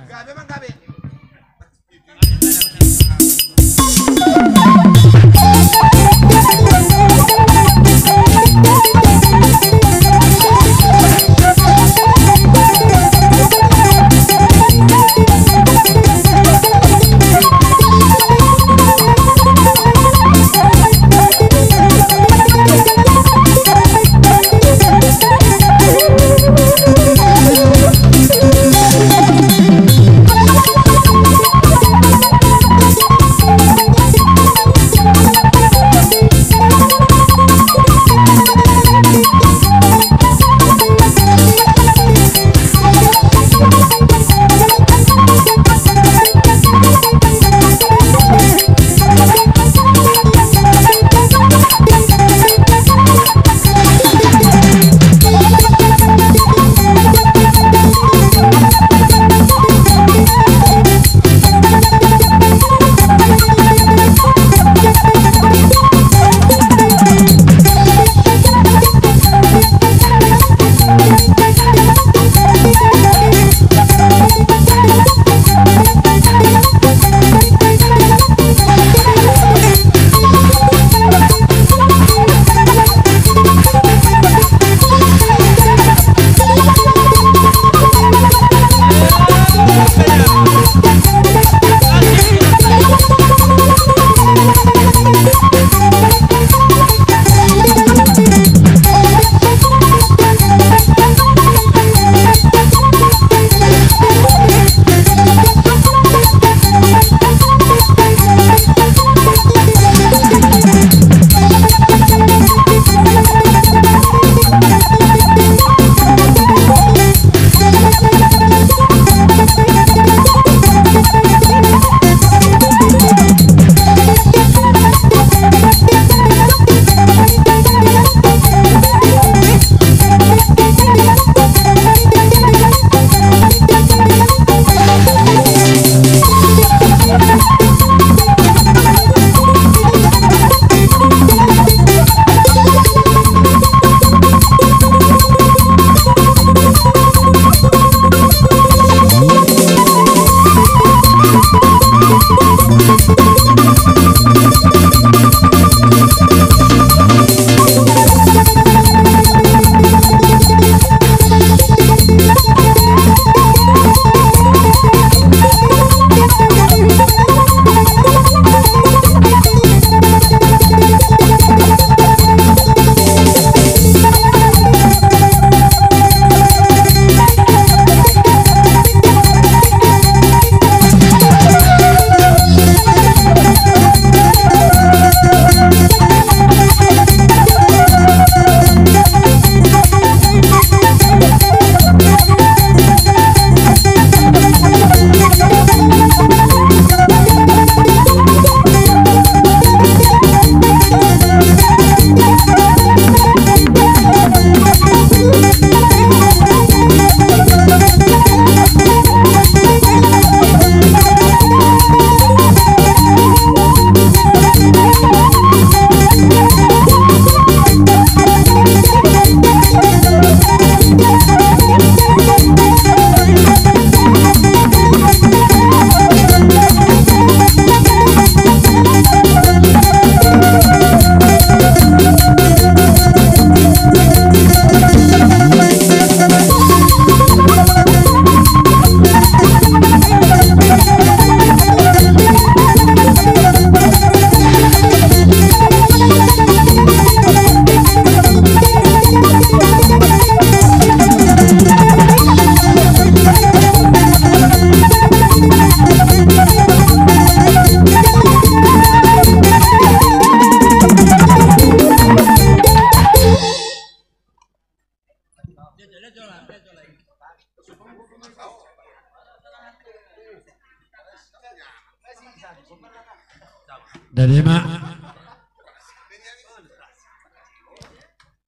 Speaker 8: Dari mak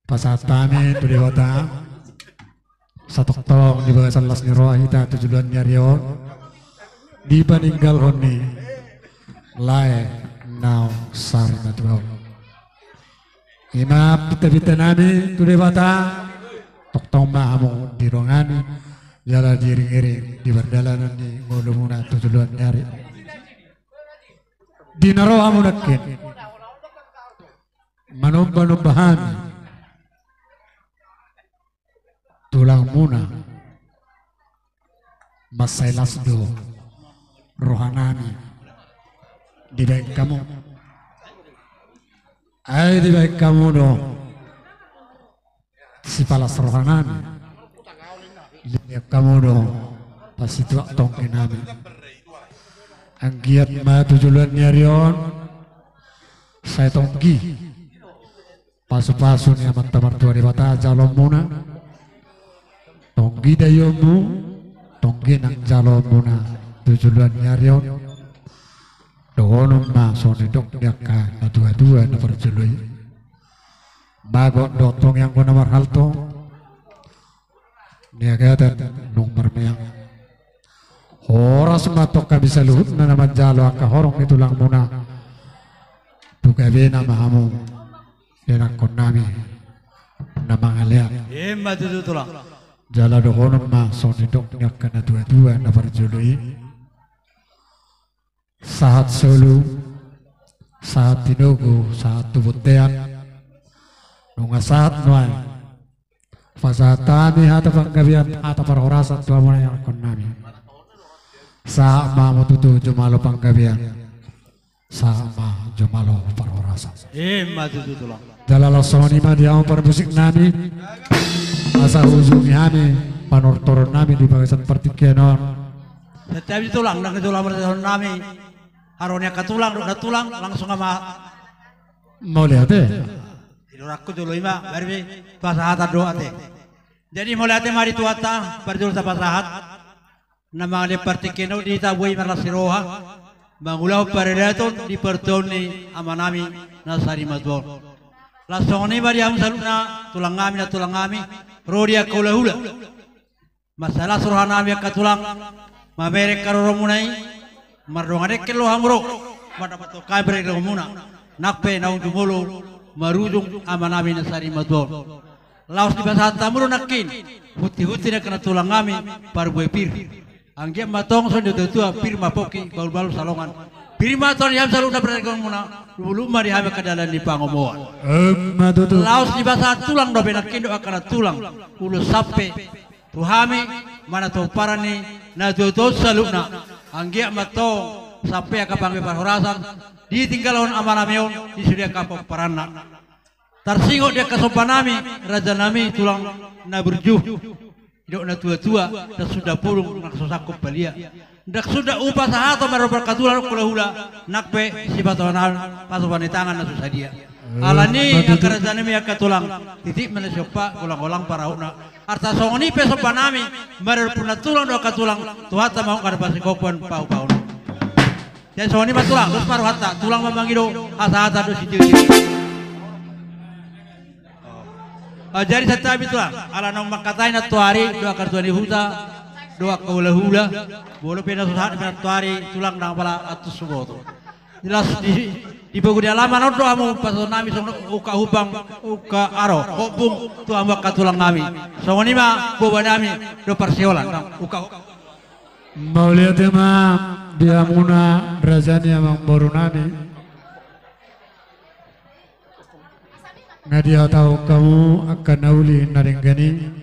Speaker 8: pasatami tu dewata satu tong di bawah salas ni roh kita tujuan nyarion di paninggal honi lae now sari matuau ima pita nami tu dewata tok tong mahamu di rongani jalan diring-iring di berdalanan di ngolumuna tujuan nyari di naro amu nakin manumbahan tulang muna masailas do rohanani di baik kamu ay di baik kamu do si palas rohanani di baik kamu do pasti tuak tongkin nami ang giat ma tujuan nyarion saya tonggi pasu-pasu ni amat tamar tua di bata jalom muna tonggi dayomu tonggi nang jalom muna tujuan nyarion doonong ma soni dok diaka na dua-dua na perjelui bagot dotong yang kuna marhalto niagatan nung marmeyang Horas matok ka bisa luhut na naman jalo ang kahorong ito lang muna. Tugabi na mahamu. Yan ang konami na mga liyak.
Speaker 9: Matututo lang.
Speaker 8: Jala dokonon ma sonidok niya ka na dua-dua na parjului. Saat solo, saat tinugo, saat tubutean. Nunga saat nuay. Fasatami hata panggabian hata parhorasan tuwa mo na yung konami. Sama mututu jumalo panggabian sama jumalo parhorasan
Speaker 9: matututo lang.
Speaker 8: Dalala soni ma diamo para musik nami asa hujungi kami panortoron nami di bagasan partikenon
Speaker 9: Setiap itu lang nakitulang pertahun nami haronya katulang tulang langsung sama
Speaker 8: mau lihat
Speaker 9: iduraku dulu ima berbi pasahat doa teh. Jadi mau lihat mari tuata perjul sa pasahat nama de partikeno di tabui marasiroha mangulau paredaton di pertoni amanami nasari madwon lasong ni bari am saluna tulang ngami rodia kaulahula masalah suruhan nami katulang mamere karoromunai mardongane kelo hamro madapato kabre romuna nakpe naung jumolo marujung amanami nasari madwon laos di bahasa tamuro nakin huti-huti na kana tulang ngami parbuai pir anggia matong son jodoh tua pirma poki baul-baul salongan pirma ton yang selalu na beragam muna luma di hame kadalan di pangomoan laos di bahasa tulang do benak kindo akana tulang ulu sape tuhami mana to parani na jodoh saluna anggia matong sape akapangge parhorasan ditinggalon amanameon di sudia kapok parana tarsingo dia kasopanami raja nami tulang na berjuh Dok na tua-tua dan sudah purung nak sosakop balia. Dak sudah upah sahato merobar katulan hula nakpe si batonan pasukan di tangan na susah dia. Alani akarajane mi akatulang titik menesopa ulang-ulang parauna. Arta songoni pesopanami merer puna tulang do katulang tuhata mau kada pasikopon pau-pau. Jadi songoni matulang terus paru hatta tulang memangido asa-asa do si jadi setiap itu lah, ala nong makatain na tuari doa kartuani huta, doa kaula-hula, bolo pena susah pena tuari tulang nang pala atus suboto. Jelas di buku di halaman doa mu pas nami song uka hubang uka aro, hobung tu ambak katulang nami. Song ni ma boba nami do persiolan nang uka.
Speaker 8: Mau lihat mah dia muna rajani amang baru nami. Nah dia tahu kamu akan nauli naringgani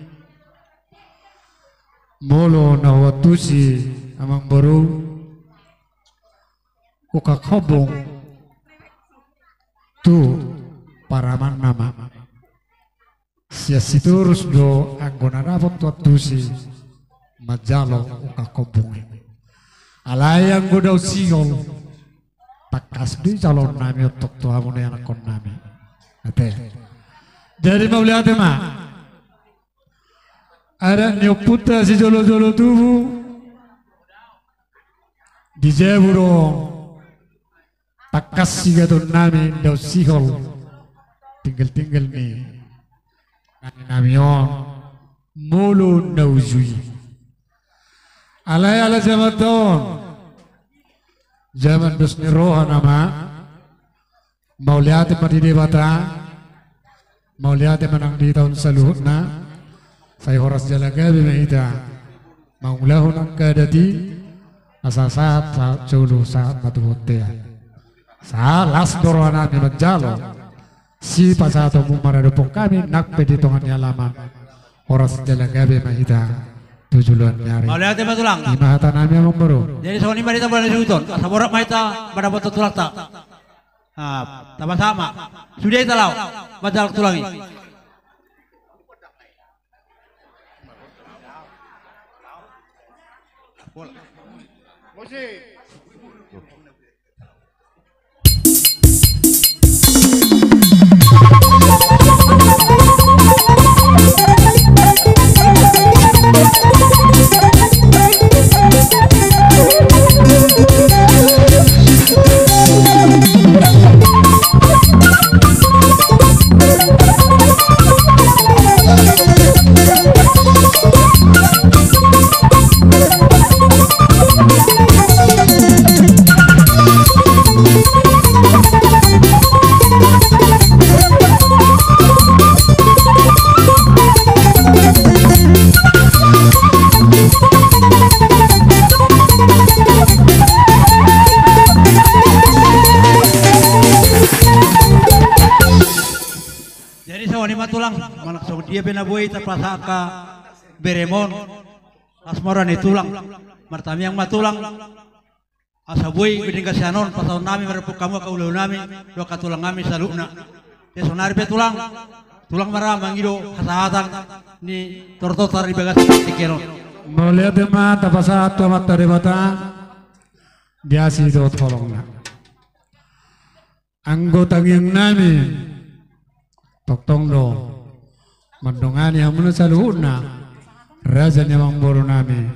Speaker 8: molo na watusi amang baru uka kobong tu paraman nama sia siturus do anggona rapot watusi majalo uka kobong alayang godau sigol takas di calon nami untuk tuamu na anak kon nami. Jadi mau lihat mah Ada nyoputa si jolo-jolo tubuh di Jeburo takas si gaton nami daw sihol tinggal-tinggal ni namion mulu naujui alay ala zaman tahun zaman dos ni roha nama mau lihat di debata mau lihat menang di tahun saluhut na saya horas jalagabi mahita mau lahun ang kadati asa saat jolo saat matuhotea sa las doro namin magjalo si pasato mumaradupong kami nakpeditongan ni alaman oras jalagabi mahita tujuan nyari
Speaker 9: mau lihat matulang
Speaker 8: imahata namin ang baro
Speaker 9: jadi soni marita boleh suton saborak mahita pada foto tulak tak sama sudah itu lau majalak tulangi dia benabuhi terpasaka beremon asmoran tulang martami yang matulang asabui biding kasianon pasal nami merepuk kamu ke ulau nami doa katulang kami salukna ya sonari betulang tulang marah mangido hasahatan ni tortotar di bagas tikero
Speaker 8: mau lihatema tapasa tu amat taribata dia si do tolongna anggota yang nami toktong do mandongani hamuna saluhuna raja nyamang boro nami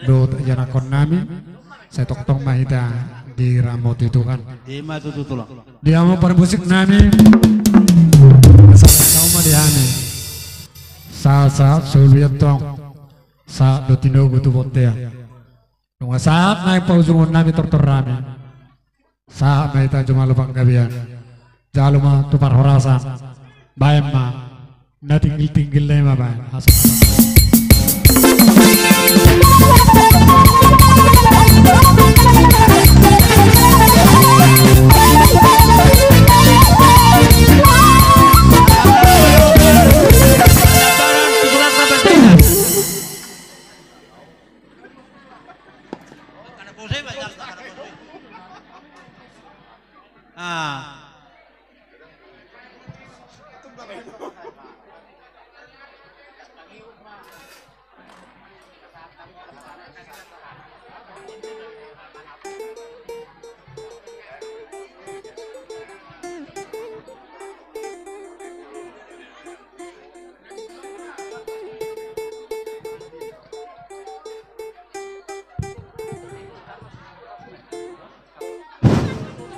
Speaker 8: do janakon nami saya toktong mahita di ramot itu kan
Speaker 9: ima tu tulang
Speaker 8: dia mau permusik nami sampai kau mah dihani saat suliat tong saat do tino gutu botea nunggu saat naik pauzungun nami tortorami saat mahita cuma lubang gabian jaluma tupar horasan bayam ma na tinggal lema ba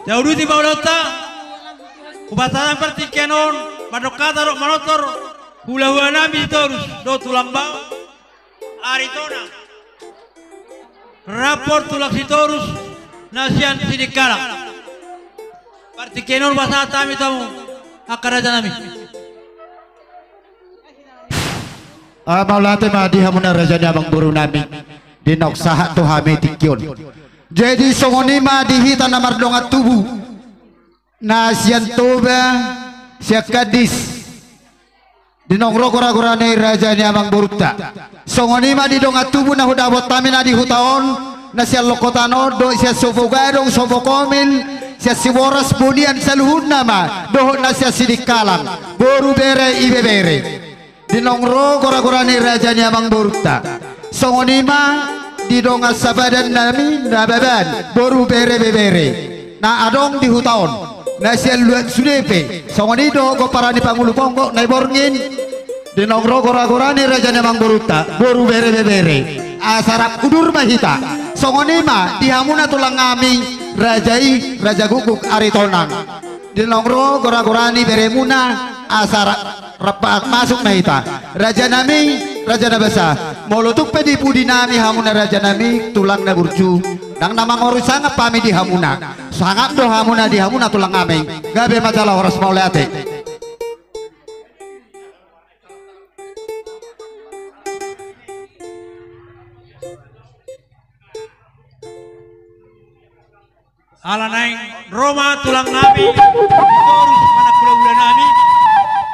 Speaker 9: jauh di bawah dota kubataran pertikenon madokata rok manotor hula nabi terus do tulang bau aritona rapor tulak sitorus nasian sidikalang pertikenon bahasa tami tamu akaraja nami
Speaker 10: maulate madi hamuna raja abang buru nami dinok sahat tu hame tikyon jadi songonima dihita na mardongat tubuh na siyan toba siya kadis dinongro kora-korane raja ni amang buruta songonima di dongat tubuh na hudabot tamin na di hutaon na siya lokotano do siya sofogadong sofokomil siya siworas bunian sa luhud nama dohon na siya sidikalang boru bere ibe bere dinongro kora-korane raja ni amang buruta songonima di donga sabadan nami nababan boru bere bere na adong di hutaon na siya luat sudepe songoni do go para di pangulu pongko na borngin Dinongro gora-gora ni raja namang boruta, boru bere-bere. Asarap kudur mahita. Songonima dihamuna tulang ngami rajai raja guguk aritonang. Dinongro gora-gora ni beremuna asarap repak masuk mahita. Raja nami raja nabasa. Molutuk pedi pudi nami hamuna raja nami tulang na burju. Nang namang oru sangat pami di hamuna. Sangat do hamuna di hamuna tulang ngami. Gabe majalah horas mau leate.
Speaker 9: Ala naing Roma tulang nami terus mana kula nami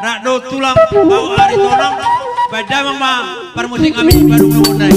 Speaker 9: rakdo tulang bau ari tonang badamang ma permusik kami baru ngundai.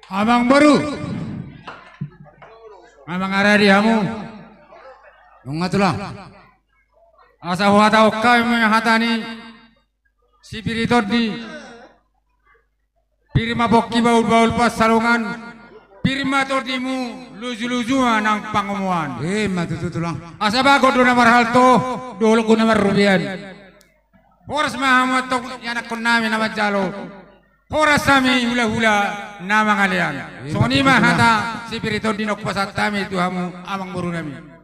Speaker 8: Abang baru. Abang ada diamu. Nunga tulang. Asa huwa tau kami menghatani si piritot di pirma bokki baul-baul pas salungan pirma tordimu luju-lujuan nang pangomuan. Matutu tulang. Asa bago do namar halto dolo ko namar rubian. Horas mahamat tok yanak kon namin nama jalo. Horas sami hula-hula nama ngalian. So ni mahata si piritot di nok pasat tami tuhamu amang buru nami.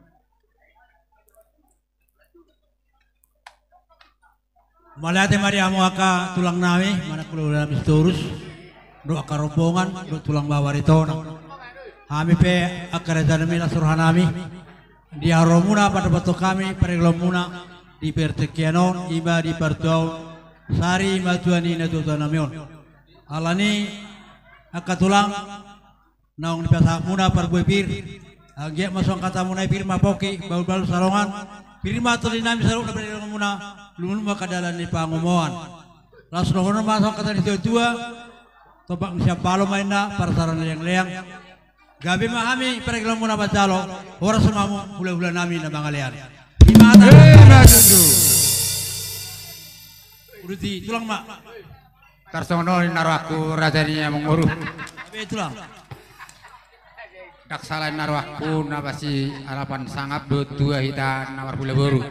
Speaker 9: Malate mari amo aka tulang nami mana kulo nami turus do aka rombongan do tulang bawarito kami pe akareta nami nasuruhan nami di haromuna pada bato kami pereglomuna di pertekianon iba di pertuau sari matuani na tutan namion alani aka tulang naong di pasak muna perbuipir agia masong kata muna pirma poki baul-baul salongan pirma tuli nami saruk na pereglomuna lumun makadalan ni pangumoan. Langsung hono masuk kata di tua, topak siap palo main na para sarana yang leang. Gabi mahami peregelang muna bacalo, ora semamu hula-hula nami na mangalian. Gimana? Uruti tulang mak.
Speaker 8: Tarsono naro aku rajanya menguru.
Speaker 9: Gabi tulang.
Speaker 8: Tak salah naro aku nabasi harapan sangap do tua hita nawar hula baru.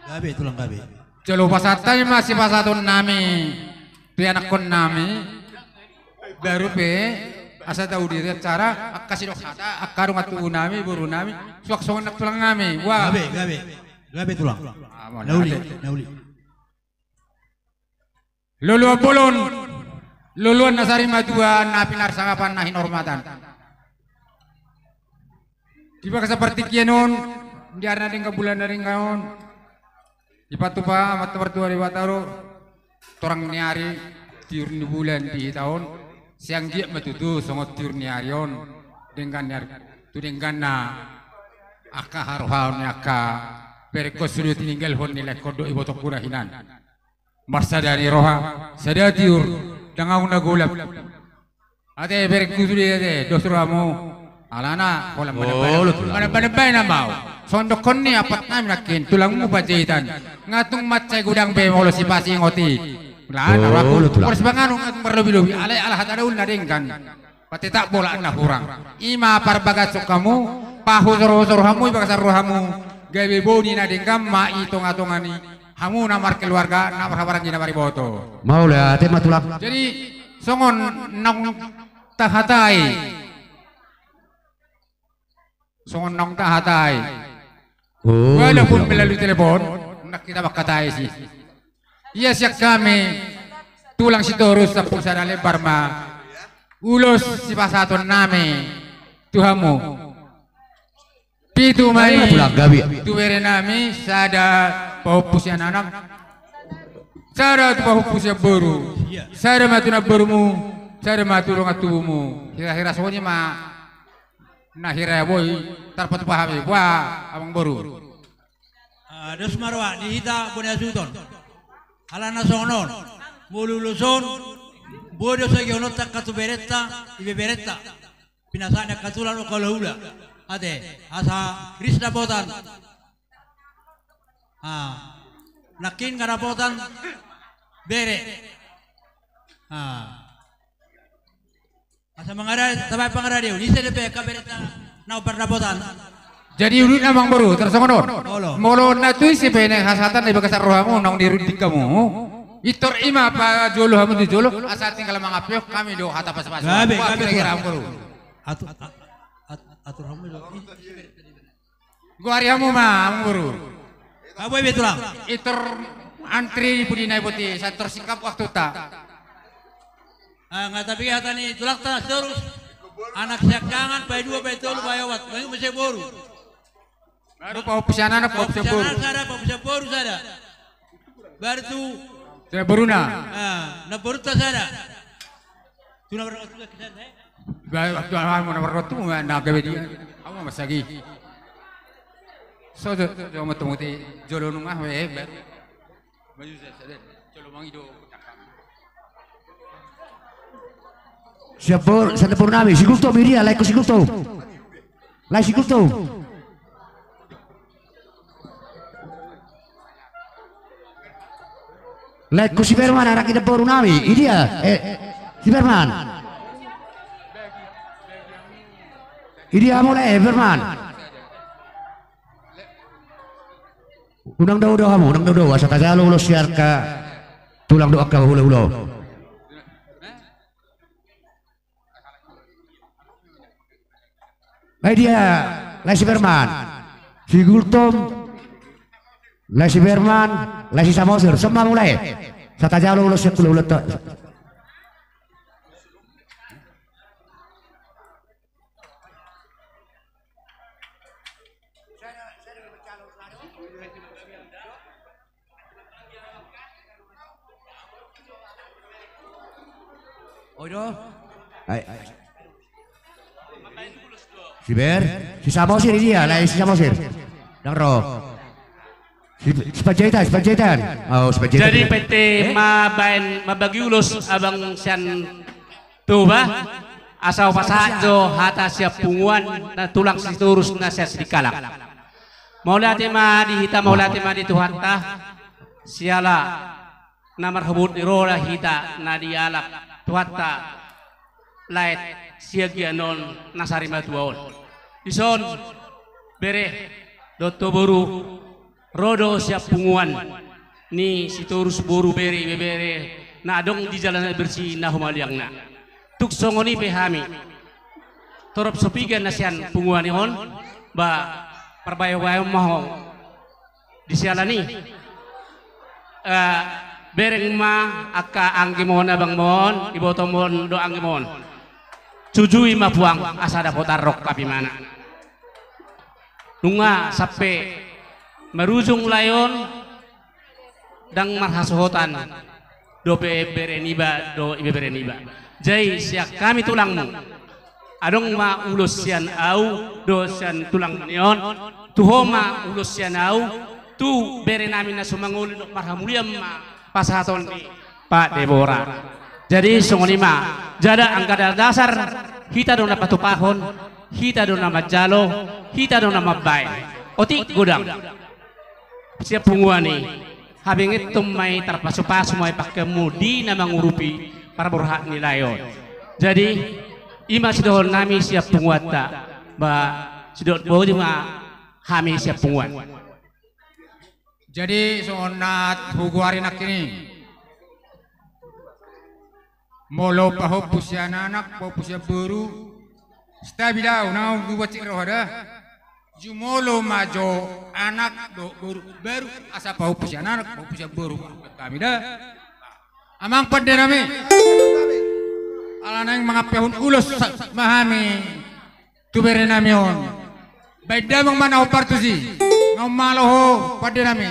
Speaker 9: Gabi tulang gabi.
Speaker 8: Jalo pasatay masih pasatun nami, pianak kon nami, baru pe asa tahu dia cara kasih dok kata akarung atu nami buru nami, suak nak tulang nami, wah.
Speaker 9: Gabe tulang. Nauli.
Speaker 8: Luluan bolon, luluan nasari maduan napi narsangapan nahin hormatan. Tiba seperti kianon, diarna dengan bulan dari kaon. Ipatupa mat mertua di Bataro torang niari tiur ni bulan di tahun siang dia matutu songot tiur niarion dengan niar tu dengan na aka haruhaun aka perko sudah tinggal hon nilai kodo ibotok kurahinan marsa dari roha sada tiur dengan una golap ate perko sudah ate dosramu alana kolam mana mau sondok konni apat namin nakin tulang mo pajitan ngatung matcay gudang be molo si pasi ngoti lah naraku pers bangano ngatung berlobi-lobi alay alahat adaul na ringkan pati tak bola na hurang ima parbagat kamu pahu soro-soro hamu ibakasar hamu gawe boni na dingkam ma itong-atongani hamu namar keluarga namar habarang gina mari boto
Speaker 6: mau lah tema tulang
Speaker 8: jadi songon nong tahatai songon nong tahatai walaupun melalui telepon nak kita bakatai sih iya siak kami tulang si torus sa pulsa na lebar ma ulos si pasaton nami tuhamu pitu mai tuwere nami sada pahupus yan anak sada pahupus yan baru sada matuna barumu sada matulong at tubumu hira-hira soalnya ma nahira boy tarpat pahami wah abang baru
Speaker 9: dos marwa dihita punya suton alana sonon mululuson bodo sa gionot tak katu beretta ibe beretta pinasanya katulan o kalahula ate asa Krishna botan nakin karapotan bere asa mangara tabay pangaradio ni sedepe kabereta na perdapotan
Speaker 8: jadi ulit namang baru tersongon molo na tu si pene hasatan iba kasar rohamu nang dirudi kamu itor ima pa jolo hamu di jolo asa tinggal mangapyo kami do hata pas-pas
Speaker 9: gabe
Speaker 8: kira-kira baru
Speaker 9: atur hamu do
Speaker 8: gua hari hamu mah amang baru
Speaker 9: kaboy betulang
Speaker 8: itor antri pudinai putih sator sikap waktu tak
Speaker 9: nggak tapi kata nih tulak tas terus anak siakangan bay dua bay tolu bay awat bay masih boru
Speaker 8: baru paupusiana na paupusiana
Speaker 9: boru sada baru tu
Speaker 8: saya baru na
Speaker 9: na baru tu sada tu na berot tu kisah
Speaker 8: waktu awal mau berot tu na gawe dia aku masagi so jo matu-mati jolo nungah we baju saya jolo mangido
Speaker 6: Siapa Purnami, si Gulto media, like si Gulto. Like si Gulto. Like si Berman, anak kita Purnami, ini dia. Si Berman. Ini dia mulai Berman. Unang daw kamu, unang daw sa Tagalog lo siar ka tulang doa ka hula-hula. Ay dia, lai si Berman, si Gultom, lai si Berman, lai si Samosir, semua mulai. Sa Tagalog lo siar hula-hula to. Oido. Si Ber, si Samosir ini dia, lah si Samosir. Nang ro. Si Panjaitan. Oh, si Panjaitan.
Speaker 11: Jadi PT mabagi ulus abang sian tuba asal pasak jo hata siap punguan na tulang si turus na siap dikalak. Maulati ma dihita maulati ma di Tuhan tah siala namar hubut irola hita na dialap tuhatta lait siagianon nasari matuaon ison bere dotto boru rodo siap punguan ni siturus boru bere na adong di jalan bersih na humaliang na tuk songoni pehami torop sopigan nasian punguan ihon ba perbayo-bayo mahong disialani bereng ma aka anggimon abang mon iboto mon do anggimon cujui ma buang asada potarok kapi mana nunga sampai merujung layon dang marhasohotan do bereniba do ibe bereniba jai siak kami tulangmu adong ma ulus sian au do sian tulang nion tuhoma ulus sian au tu berenami na sumangul do marhamuliam ma pasaton di Pak Deborah. Jadi sungulima jada angkada dasar kita do na patupahon, kita do na majalo, kita do na mabay. Otik gudang. Siap punguani habing itumay tarpaso-paso may pakemudi na mangurupi para berhak nilayon. Jadi ima sidohon nami siap punguata ba sidot bodi ma kami siap punguan.
Speaker 5: Jadi sonat huguari nak ini molo paho pusya anak paho pusya baru stabila unau dua cik rohada jumolo majo anak do baru asa paho pusya anak paho pusya baru kami dah amang pada nami alanang mga pehun ulos mahami tu bere namion beda mang mana opartusi ngau maloho pada nami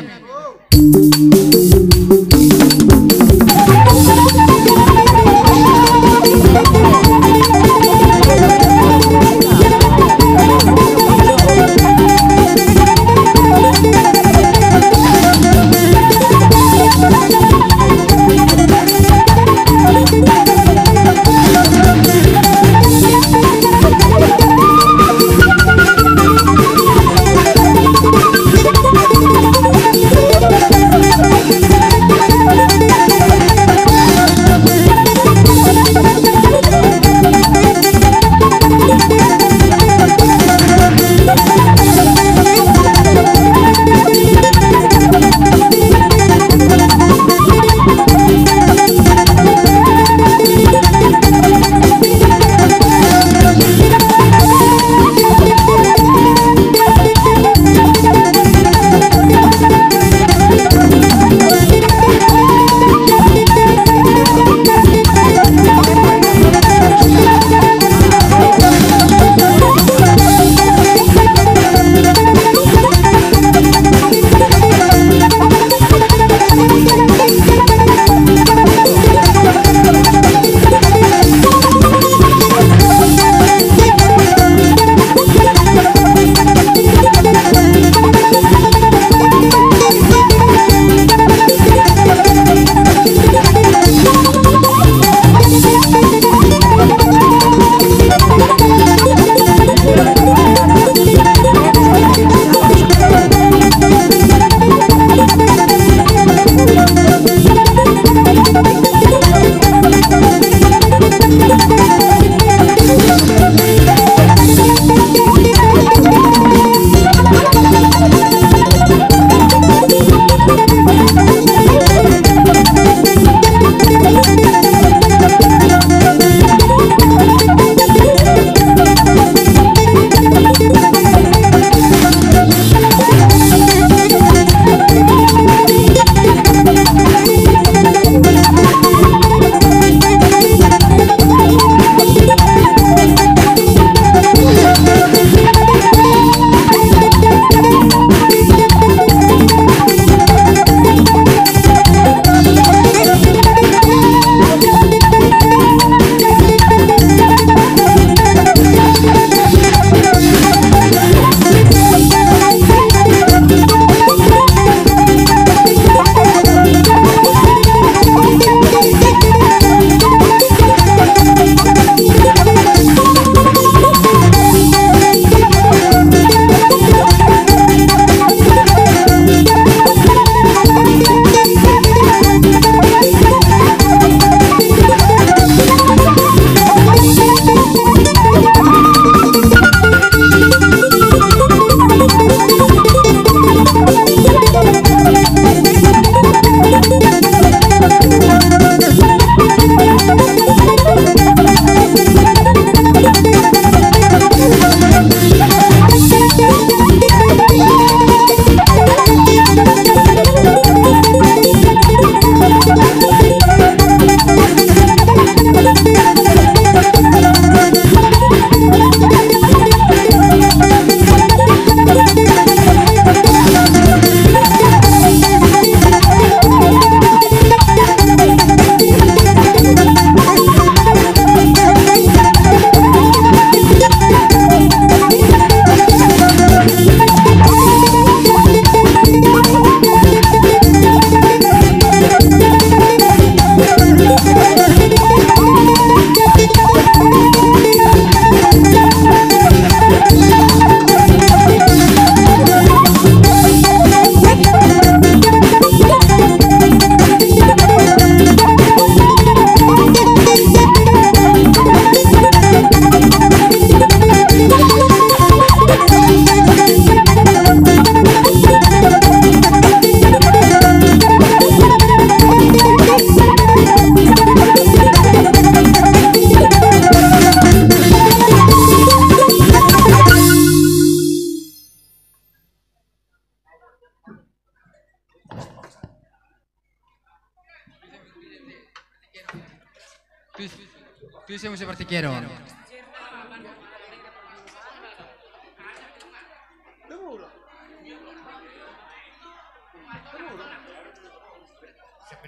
Speaker 4: Bisa seperti Keron.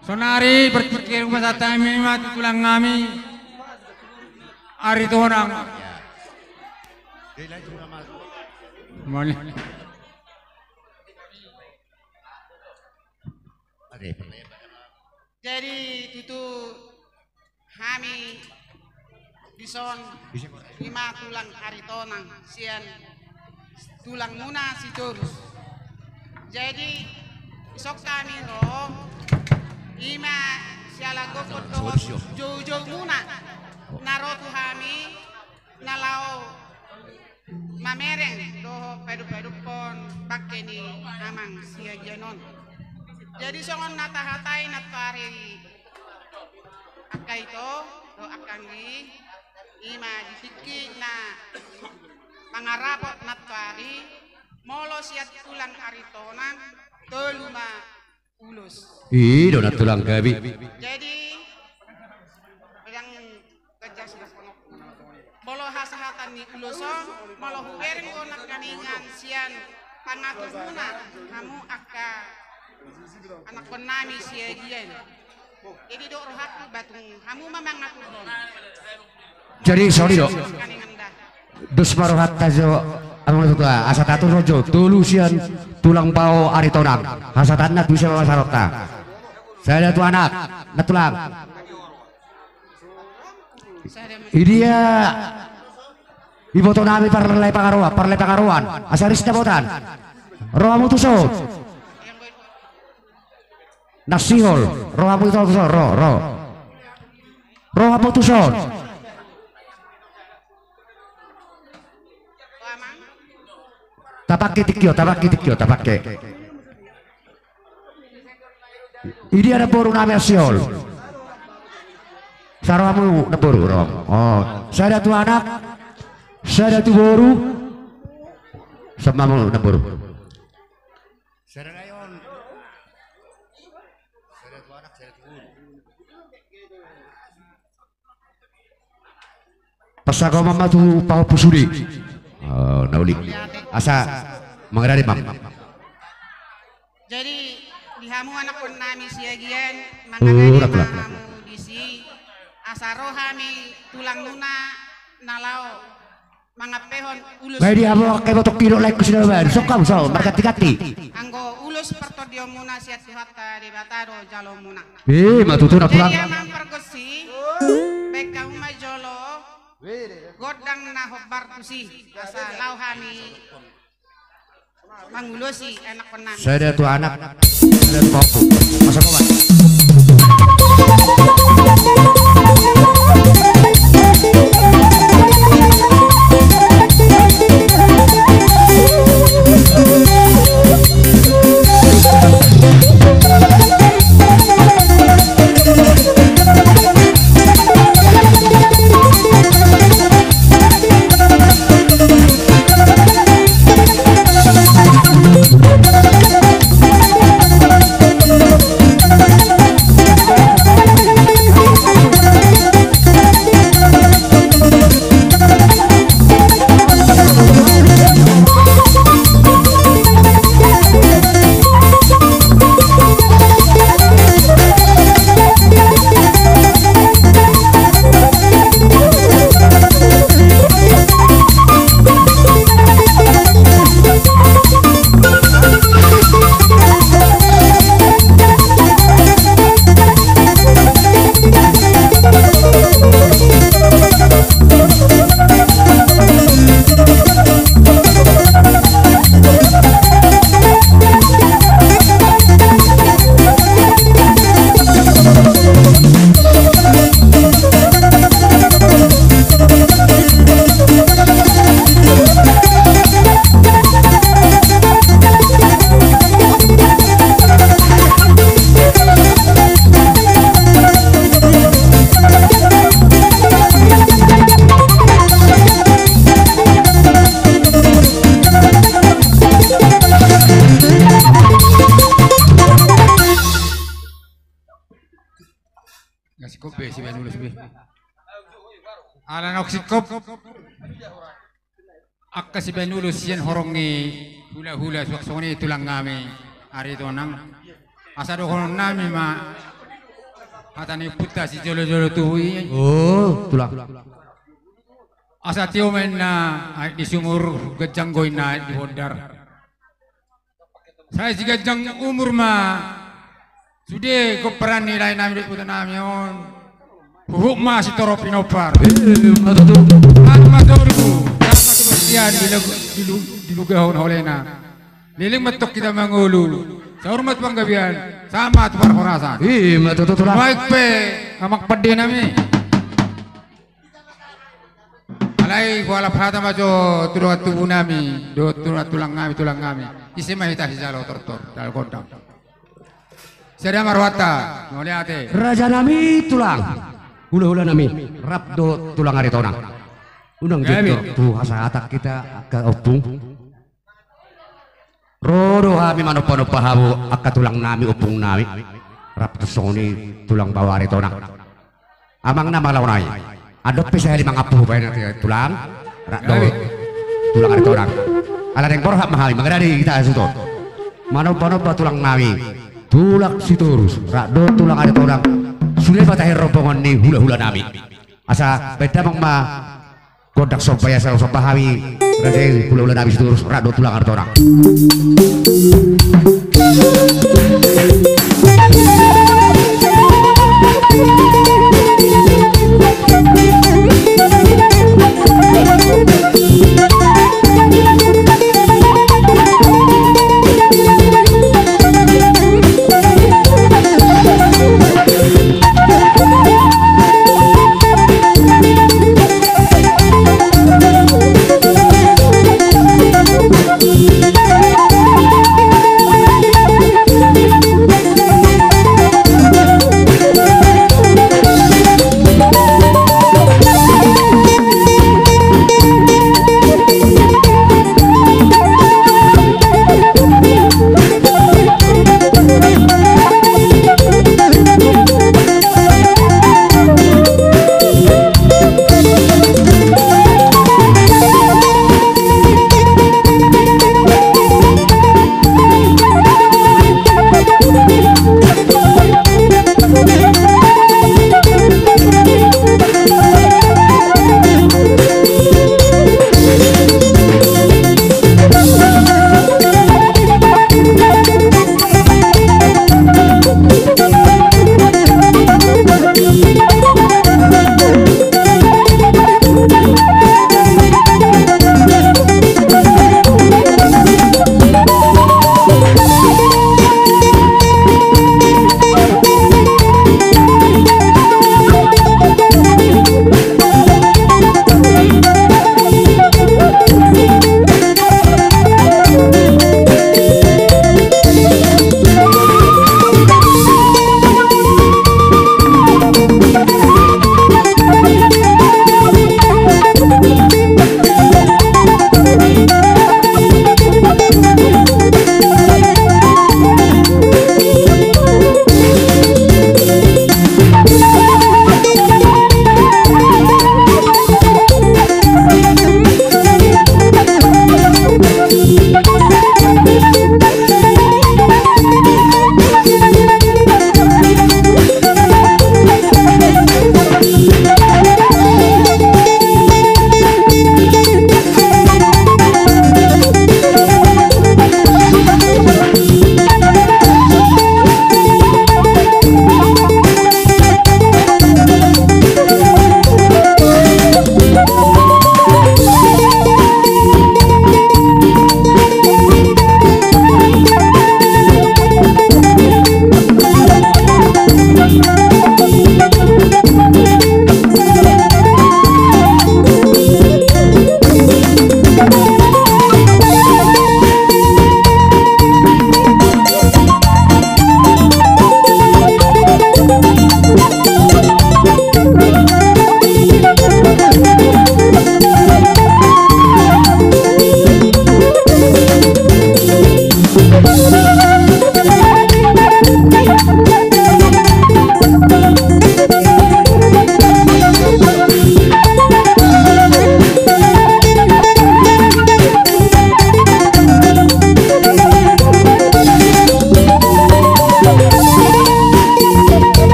Speaker 12: Sonari berpikir bahasa kami mati tulang kami. Ari itu orang. Mana?
Speaker 13: Jadi itu kami bison 5 tulang aritonang sian tulang muna si terus. Jadi isok kami roh 5 siala gopot doh jauh muna narotu kami nalau mamereng doh pedu pon pakai ni amang siagianon. Jadi songon natahatai natari akai to do akangi ima ditiki na mangarapot natari molo siat tulang aritonang teluma ulus.
Speaker 6: Ih, donat tulang gabi.
Speaker 13: Jadi yang kerja sudah ponok molo hasahatan ni uloso molo huering ko nakaningan sian pangatus muna kamu akka anak penami siagian. Jadi dok rohat batung kamu memang aku don.
Speaker 6: Jadi sorry dok. Dus marohat tajo anu tua asatatu rojo tulusian tulang bau aritonang hasatanna bisa masarota. Saya tu anak natulang. Idia ibu to nami parlay pangaruan asaris nabotan. Roamu tusod. Nasihol, rohamu itu rohamu tusod. Tapake tikyo. Ini ada boru namanya Siol. Saramu neboru rom. Oh, saya ada tu anak, saya ada tu boru, sama mau neboru. Pasako mama tu pau pusuri. Oh, naulik. Asa mengerari bang.
Speaker 13: Jadi dihamu anak pun nami siagian mangagani mahamu disi asaro hami tulang nuna nalau mangapehon ulus.
Speaker 6: Baik dia mau kayak botok kilo like sudah ber. Sokam so berkati-kati.
Speaker 13: Anggo ulus pertodio muna siat hatta di bataro jalo muna.
Speaker 6: Matutu nak pulang.
Speaker 13: Jadi amang pergosi beka umajolo godang na hobar tusi asa lau hami mangulusi anak penami.
Speaker 6: Saya ada tuh anak dan fokus masa kawan.
Speaker 12: Alan oksikop akka si benulo siyan horongi hula-hula suaksoni tulang ngami ari tonang asado horon nami ma hatani puta si jolo-jolo tuhui
Speaker 6: Oh, tulang.
Speaker 12: asa tio men na di sumur gajanggoy na di hodar saya si gajang umur ma sudah keperan nilai nami di puta nami on Huk masih toro pinopar. Anu matorku, dapat kepastian di lugahon holena. Liling metok kita mangulu. Sahormat panggabian, sama tu perhorasan. Baik pe, amak pede nami. Alai kuala phata majo turuat tubuh nami, do turuat tulang kami. Isi mahita si jalo tortor dal kodam. Sedang marwata, ngoliate.
Speaker 6: Raja nami tulang. Hula-hula nami rabdo tulang ari tonang. Unang jatuh tuh hasa atak kita ke opung. Rodo kami manopa-nopa hamu akka tulang nami opung nami. Rabdo soni tulang bawa ari tonang. Amang nama launai. Adot pe saya mangapuh bae tulang rabdo tulang ari tonang. Ala deng borhak mahali magadari kita situ. Manopa-nopa tulang nami. Tulak siturus rabdo tulang ari tonang. Sudah patah rombongan nih hula-hula nami. Asa beda bang ma godak supaya saya usah pahami. Berarti hula-hula nami itu terus rado tulang arto orang.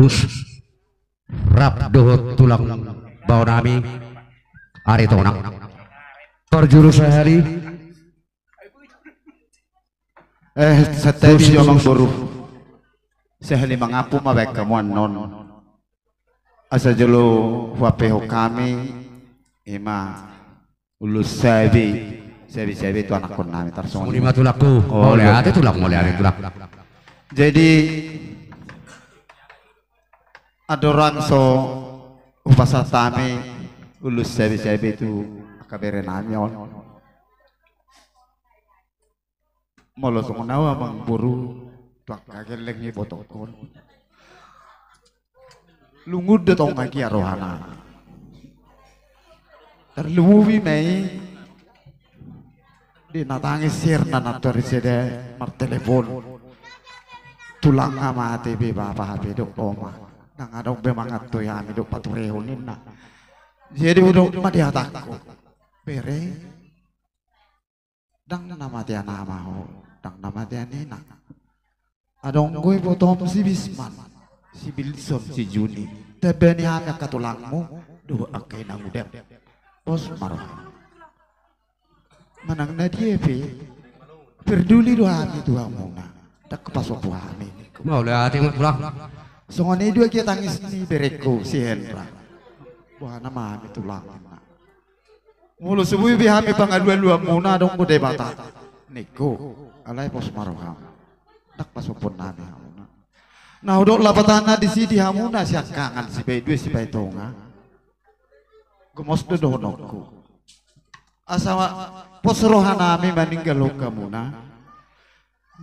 Speaker 6: terus rap dohot tulang bau nami ari tonang perjuru sehari
Speaker 10: Setabi omang buru sehali mangapu mabek kamuan non asa jelo wapeho kami ima ulus sabi itu anak kon nami tarsong
Speaker 6: lima tulakku boleh ada tulak jadi ada orang so upasatami ulus sabi itu akabere nami on molo sukunawa mang buru tuak kageleng ni botokon lungud de tong aki arohana terluwi mai di natangi sirna nator sede mar telepon tulang ama TV bapa HP dok oma nang adong bemangat to ya dok paturehonin na jadi udok madiatakku bere dang nama dia nama dang nama dia nina adong gue potom si Bisman si Bilson si Juni tebeni hanya katulangmu dua akai nang udem pos marah manang na dia peduli doa itu amuna dak kepasok buami mau lihat yang pulang
Speaker 10: songone dua kita tangis ni bereko si Hendra buah nama tulang mulu subuh bihami pangaduan dua muna dong bude mata niko alai pos maroham dak pasopon nami hamuna nah udok lapatana di sini hamuna siak kangen si bayi dua si bayi tonga gemos do donokku asama pos rohanami meninggal kamuna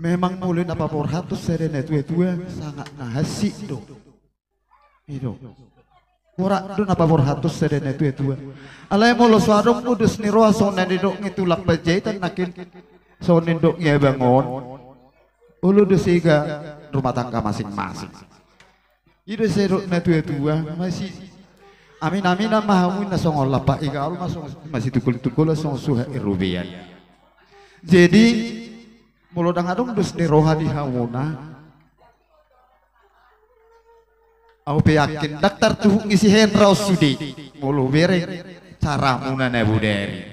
Speaker 10: memang mulai apa porhatus serene tua sangat nahasi do itu ora do napa porhatus serene tua alai molo suarong udus ni roa sonen dok ngitulak pajaitan nakin sonen dok nya bangun ulu desiga rumah tangga masing-masing itu serok na tua masih amin mahamun na songol lapa igaru masih tukul song suha irubian jadi molo dangadong dus ni roha di hawuna aku yakin daktar tuh ngisi Hendra sudi mulu bereng cara muna na buderi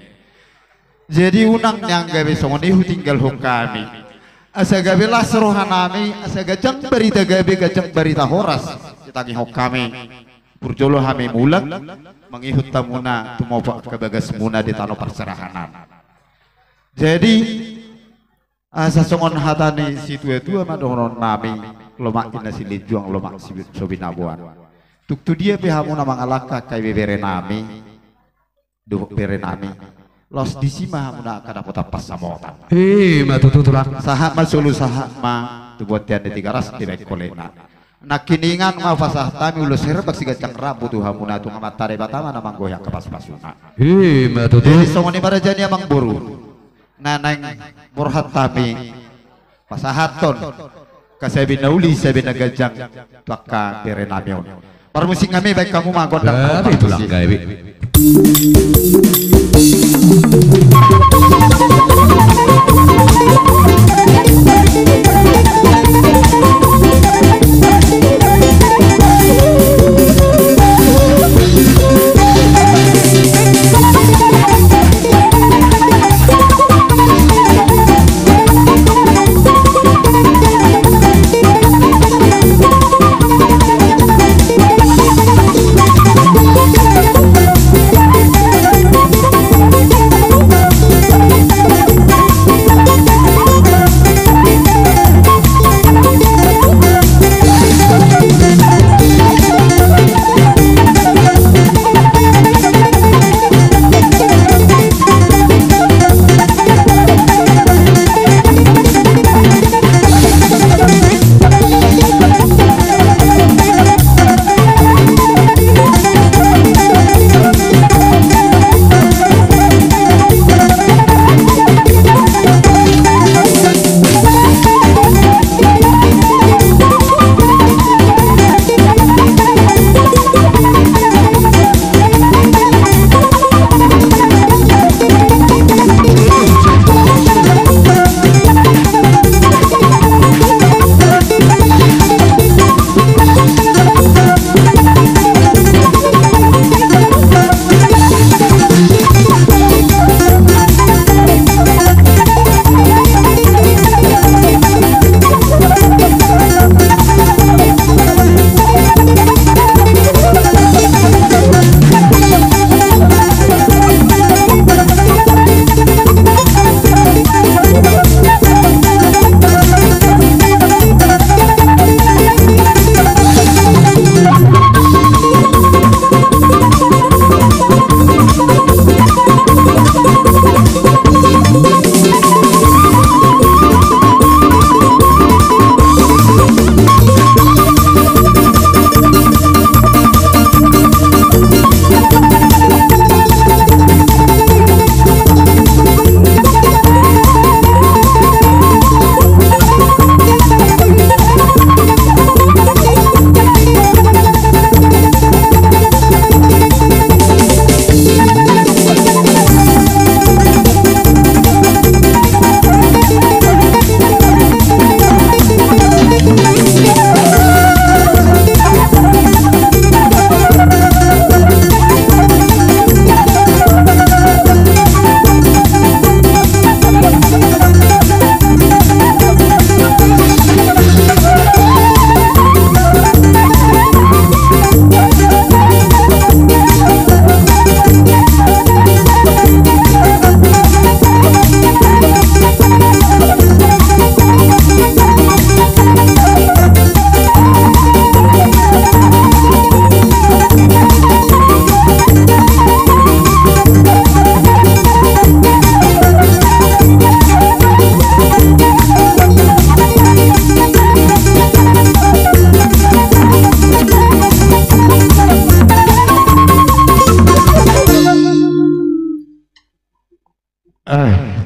Speaker 10: jadi unang yang gawe songoni tinggal hong kami asa gawe las rohanami asa gajang berita horas kita ngihok kami purjolo hami mulang mengihut tamuna tumopa kebagas muna di tanah perserahanan jadi asa songon hatani situ itu madonon nami lomak ina sili juang lomak sobinabuan tuk tu dia pihamu nama ngalaka kai bere nami duh bere nami los disima muna kada kota pasamotan
Speaker 6: matutulak
Speaker 10: sahat masulu sahat ma tu buat tiada tiga ras tidak kolena nak kiningan ma fasah tami ulus herbak siga cang rabu tu hamuna tu ngamatare batama nama goyak ke pas-pasuna
Speaker 6: matutul
Speaker 10: songoni para jani amang buru naneng murhat tami pasahaton kasabi nauli sabi nagajang tuaka bere namion permusik kami baik kamu magon dan
Speaker 6: itulah gawe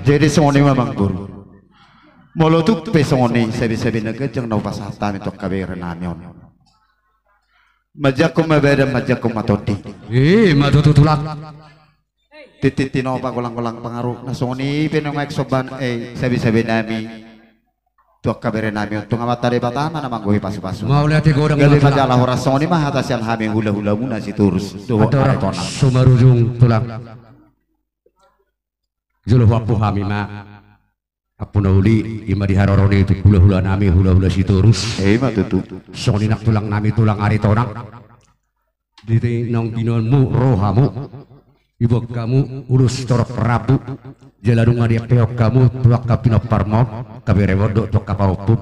Speaker 10: Jadi songoni mamang buru. Molo tu pe songoni sebi-sebi negejeng nau pasatan itu kabeh namion. Majakum mabeda majakum matoti.
Speaker 6: Matutu tulak.
Speaker 10: Tititino pa kulang-kulang pengaruh. Nah songoni penong eksoban sebi-sebi nami. Tuak kabeh namion. Tunga matare batama namang gohi pasu-pasu.
Speaker 6: Mau lihat godang
Speaker 10: Gali majalah ora songoni mah atas yang hami hula-hula muna si turus.
Speaker 6: Ada sumarujung tulak. Juluh wapu hami ma. Apuna uli ima diharoroni itu hula-hula nami hula-hula si turus.
Speaker 10: Matutu.
Speaker 6: Songoni nak tulang nami tulang ari tonang. Di nong dinonmu rohamu. Ibu kamu urus torok Prabu. Jaladunga dia peok kamu tuak kapino parmo kabere wodok tuak kapaupup.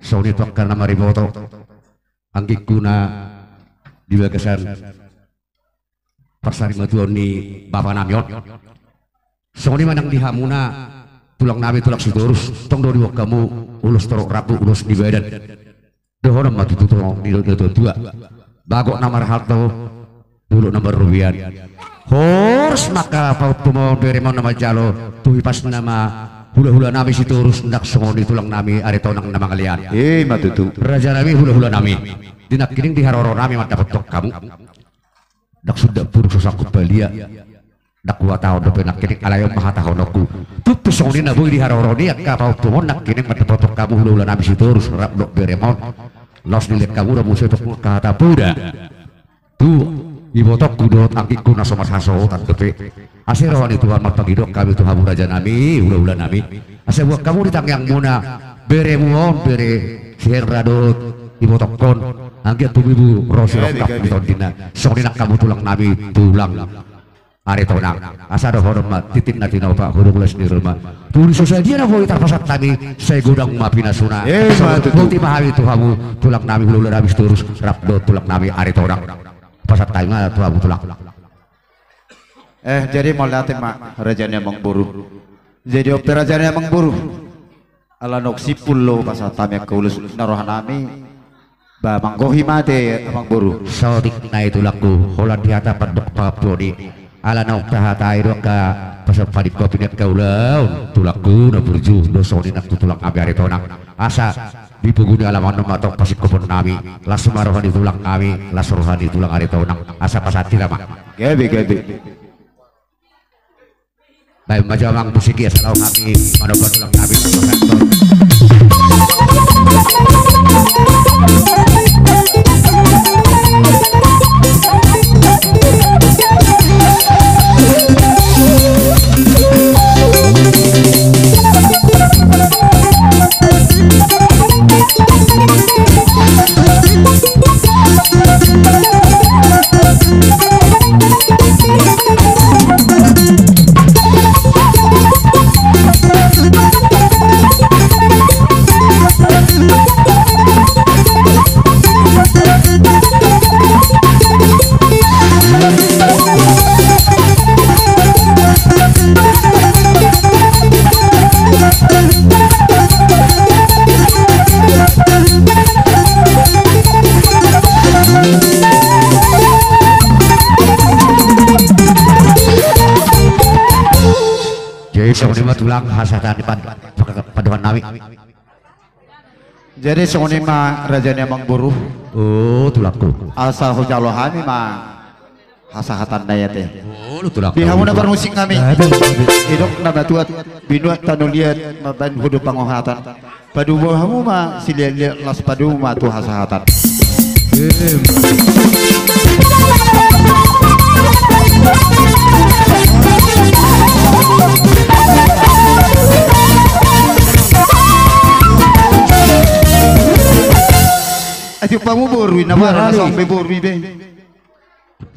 Speaker 6: Songoni tuak karena mariboto. Anggik kuna di bagasan Persari Matuon ni Bapak Namion. Songoni manang dihamuna tulang nabi tulang sitorus tong dori wak kamu ulus torok Prabu ulus di badan. Dohonam matu tutong di dua. Bagok namar halto dulu nomor rubian. Hors maka paut tumon beremon nama jalo tuhi pas nama hula-hula nami sitorus ndak songoni tulang nami are tonang nama kalian.
Speaker 10: Matutu.
Speaker 6: Raja nami hula-hula nami. Dinak kining diharoro nami mata petok kamu. Dak sudah puruk susakut balia. Dak kuatau dope nak kining alayo maha tahonoku. Tutu songoni nabu diharoroni ak paut tumon nak kining mata petok kamu hula-hula nami sitorus rap dok beremon. Los dilihat kamu ramu setok kata puda. Tu ibotok kudot angkiku nasomar haso tantepe. Asih rawani Tuhan mat pagidok kami Tuhan raja nami hula-hula nami. Asih buat kamu ditang yang muna bere muon bere siher radot ibotok kon angki tubibu rosi rokap ditondina. Sok dinak kamu tulang nami tulang are tonang asa do hormat titik natina Pak hurung les di rumah tulis saja na boleh terpasat nami saya gudang mapina suna bukti mahawi tuhamu tulang nami hulu habis terus rapdo tulang nami are tonang pasat taima tuhamu tulang
Speaker 10: jadi mau lihat mak rajanya mengburu jadi operasinya mengburu ala noksipul lo pasat tamya keulus narohan nami ba manggohi mate mengburu
Speaker 6: sodik na itu laku holan di hadapan dok papodi ala nok tahata iro ka pasal padik kopi net kaulau tulaku na burju dosoni nak tulang abi are tonang asa dipuguni alaman matok pasik kopon nami lasumarohan tulang kami lasuruhan tulang are tonang asa pasati lama
Speaker 10: gebe
Speaker 6: baik majawang musik ya salau kami manokan tulang kami tulang hasatan di paduan nawi.
Speaker 10: Jadi songoni mah rajanya mengburu.
Speaker 6: Tulakku.
Speaker 10: Asal hujalohami mah hasahatan daya teh.
Speaker 6: Tulak.
Speaker 10: Di hamuna bermusik kami. Hidup nama tuat binuat tanuliat maban hudu pangohatan. Padu hamu mah siliat las padu mah tu hasahatan. Ayo kamu borwi nama langsung be borwi be.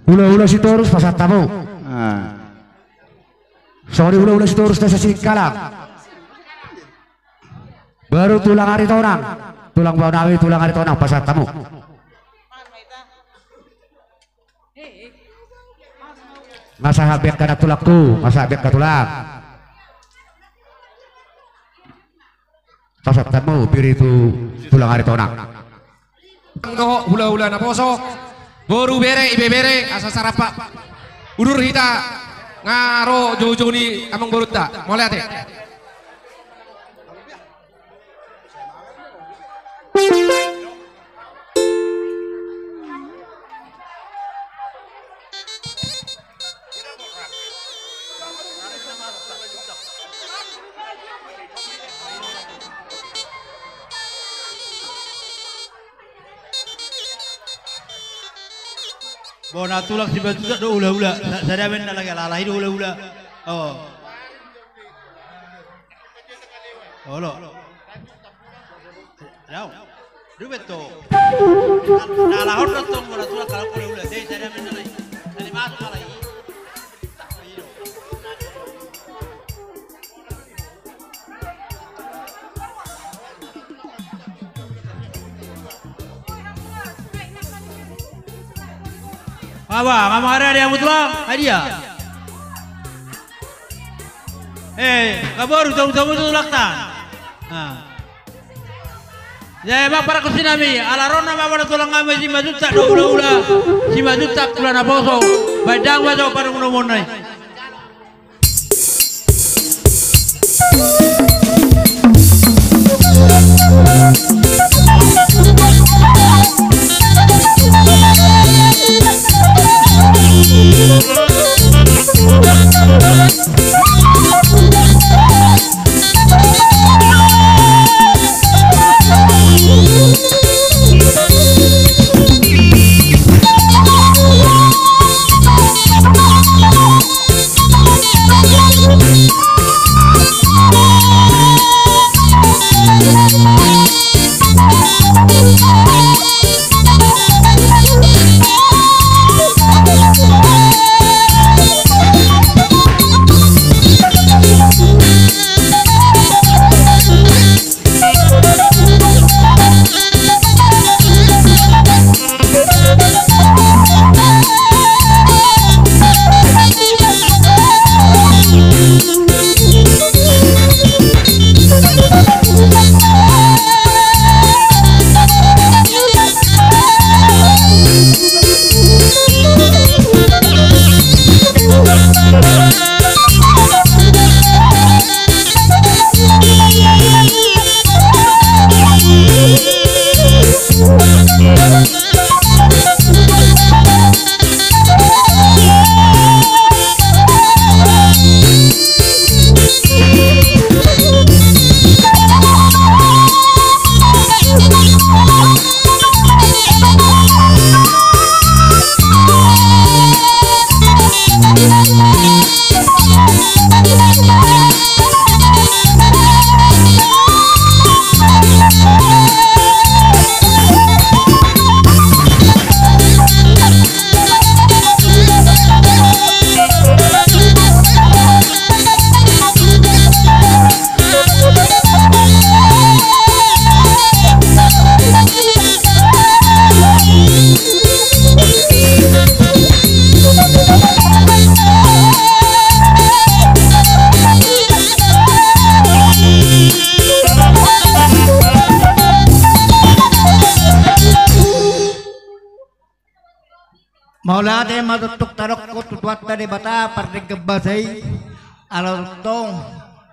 Speaker 6: Hula-hula si torus pasat tamu. Sorry hula-hula si torus desa Singkalang. Baru tulang hari tonang. Tulang bau nawi tulang hari tonang pasat tamu. Masa habek kada tulakku, masa habek kada tulang. Pasat tamu bir itu tulang hari tonang.
Speaker 12: Doh hula-hula na poso boru bere ibe bere asa sarapa udur hita
Speaker 2: ngaro jojo ni amang boruta. Mulai ate.
Speaker 9: Bona tulak si batu tak do ula-ula. Saya men lagi lalai do ula-ula. Oh. Oh lo. Tahu. Du beto. Nah hot tu bona tulak kalau ula-ula. Dei saya men lagi. Jadi masuk lagi. Apa? Kamu ada yang mutlak? Hadiah. Kabar ujung-ujung mutlak tan. Ya emang para kusinami. Alarona mama tulang kami si maju tak do ula-ula. Si maju tak tulang apa so. Badang maju para munomonai. Maula de matutuk tarok ko tutuat tadi bata parting kebasai alartong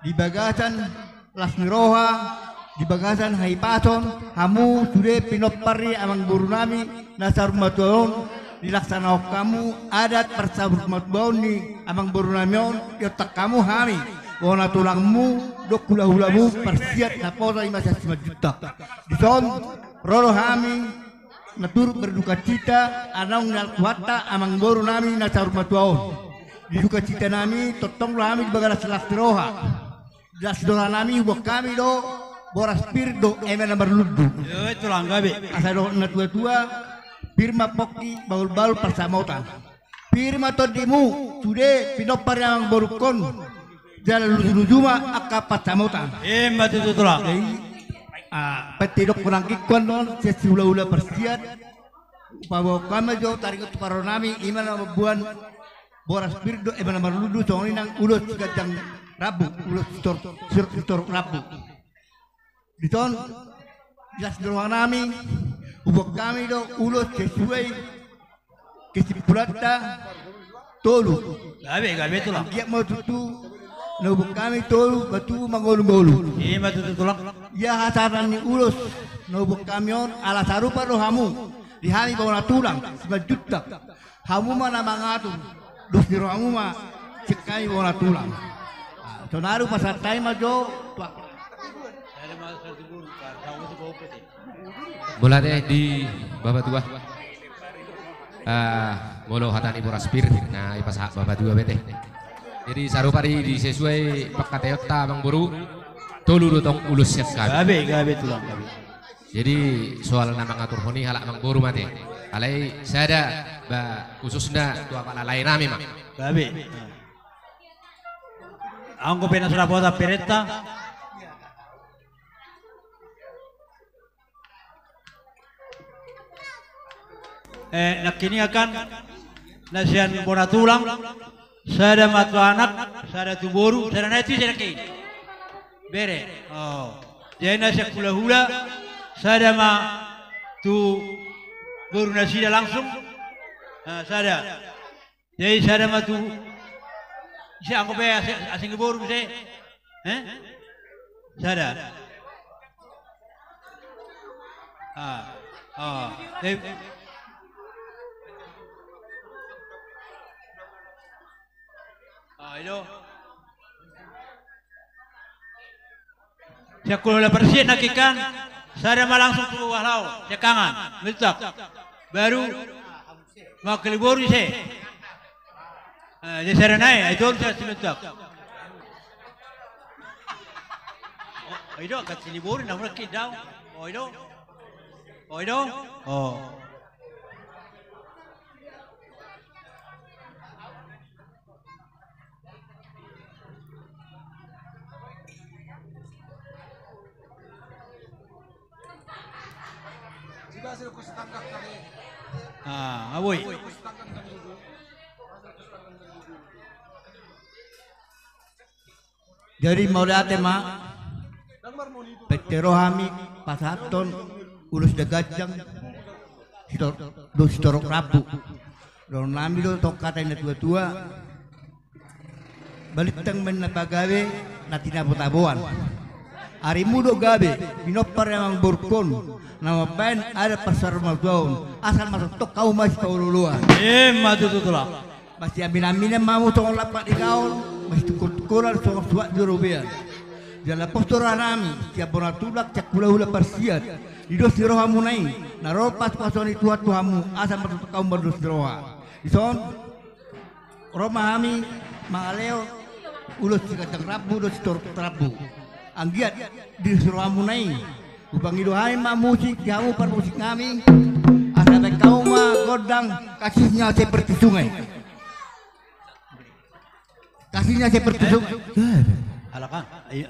Speaker 9: di bagasan las niroha di bagasan haipason hamu sudah pinopari amang buru nami nasar matuon dilaksana kamu adat persabut matuon ni amang buru namion yotak kamu hami wana tulangmu dok hula-hulamu persiat naposa 5 juta dison roro hami naturut berduka cita anong nalkuata amang boru nami na sa rumatuaon diduka cita nami totong nami bagala selas roha das dola nami hubak kami do boras pir do eme na berludu itu lang gabi asa do na tua-tua firma poki baul-baul persamautan firma todimu sude pinopar yang borukon jalan luju-lujuma akapat samautan mbak itu tulang petidok kurang kikuan non sesula-ula persiat bahwa kami jauh tarik itu para nami iman buan boras pirdo iman maludu soalnya nang ulos gajang rabu ulos stor rabu diton jelas doang nami ubok kami do ulos sesuai kesipulata
Speaker 10: tolu.
Speaker 9: Gabe tulang.
Speaker 10: Dia mau tutu nubuk kami tolu batu mangolu-ngolu.
Speaker 9: Iya matu tulang.
Speaker 10: Ya hasaran ni ulus nubuk kamion ala sarupa lo hamu. Dihani bawa tulang 9 juta. Hamu mana mangatur. Dus di hamu mah cekai bawa tulang. Sonaru pasar tay majo.
Speaker 6: Mula deh di Bapak Tua. Molo hatan ibu raspir nah ipas hak Bapak Tua bete. Jadi sarupari di sesuai pakateota Bang Buru tolu dotong ulus siap kami.
Speaker 9: Gabe tulang gabe.
Speaker 6: Jadi soal nama ngatur honi halak Bang Buru mate. Alai saya ada khususnya tua pala lain rame mak.
Speaker 9: Gabe. Angko pena sudah bota pereta. Nakini akan nasihan bona tulang, saya ada matu anak, saya ada tuboru, saya ada itu saya kei. Bere. Oh. Jadi nasihat hula-hula, saya ada ma tu boru nasi langsung. Saya ada. Jadi saya ada ma tu saya anggap asing boru saya. Saya ada. Ilo. Saya kalau persian nakikan, saya mau langsung ke bawah laut, saya kangen, meletak, baru mau kelibur saya. Jadi saya naik, itu saya meletak. Oh, itu kat kelibur, namun kita, oh itu, oh. Aboy.
Speaker 10: Jadi mulai tema peterohami pasaton ulus degajang sitorok rabu. Don nami do tokata ina tua-tua balitang men napagawe natina potaboan. Ari mudo gabe binopar yang burkon nama pen ada pasar maldaun asal masuk tok kau masih tahu luluan
Speaker 9: matu tutulah
Speaker 10: masih amin mau tong lapak di kaul masih tukur-tukuran tong suat jurubian jalan postura nami siap bona tulak cak hula-hula persiat didos di roha munai naro pas pasoni tuat tuhamu asal masuk tok kau berdus di roha ison Roma kami mangaleo ulus cikacang rabu dos rabu anggiat di Suramunai upang idohai ma musik jamu per musik kami asal kau ma godang kasihnya seperti sungai
Speaker 9: alakan ayo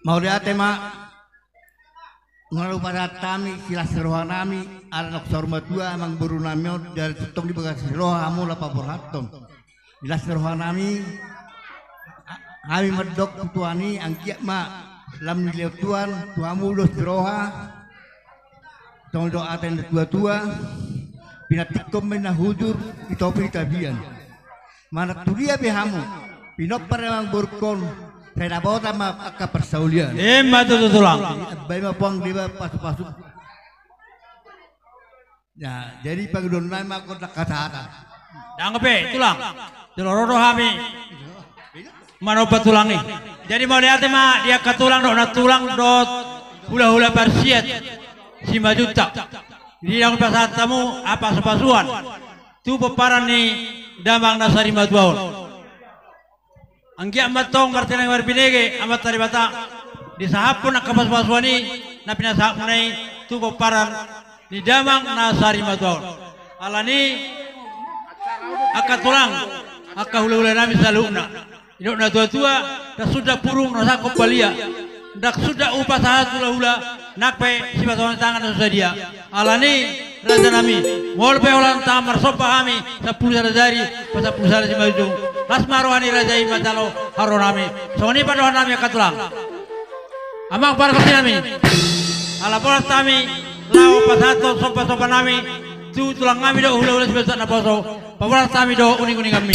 Speaker 10: mau lihat tema ngalu pada kami sila seroha nami anak sorma tua mang buru nami dari tutong di bekas seroha amu lapa borhaton sila seroha nami kami medok tuani angkiat ma lam nilai tuan tuamu los seroha tong doa ten tua pinatikom mena hujur itopi tabian mana tulia behamu pinok parang burkon saya bawa sama akak persaulian.
Speaker 9: Matu tulang.
Speaker 10: Bayi mapang dia pasuk-pasuk. Ya, jadi pangdon nai mak kota kata.
Speaker 9: Danggape tulang. Jelorodo kami. Manobat tulang nih. Jadi mau lihat mah dia katulang dot tulang dot hula-hula persiat si majuta. Di yang pasat tamu apa sepasuan. Tu peparan nih damang nasari matuaul. Anggi amat tong martinang warpinege amat tari bata di sahapun nak kapas paswani na pinasahap munai tu peparan di damang nasari matuaul. Alani akak tulang akak hula-hula nami salukna. Idok na tua-tua dah sudah purung nasa kopalia. Dak sudah upah sahat hula-hula nakpe si batuan tangan sudah dia. Alani raja nami mol pe ulang tamar sopa kami 10 dari pas 10 hari si majung. Las maruhani raja imatalo haro nami. Soni padohan nami katulang. Amang para kasi nami. Ala polas kami lau pasato sopa-sopa nami. Tu tulang kami do hula-hula sebesar na poso. Papolas kami do uning-uning kami.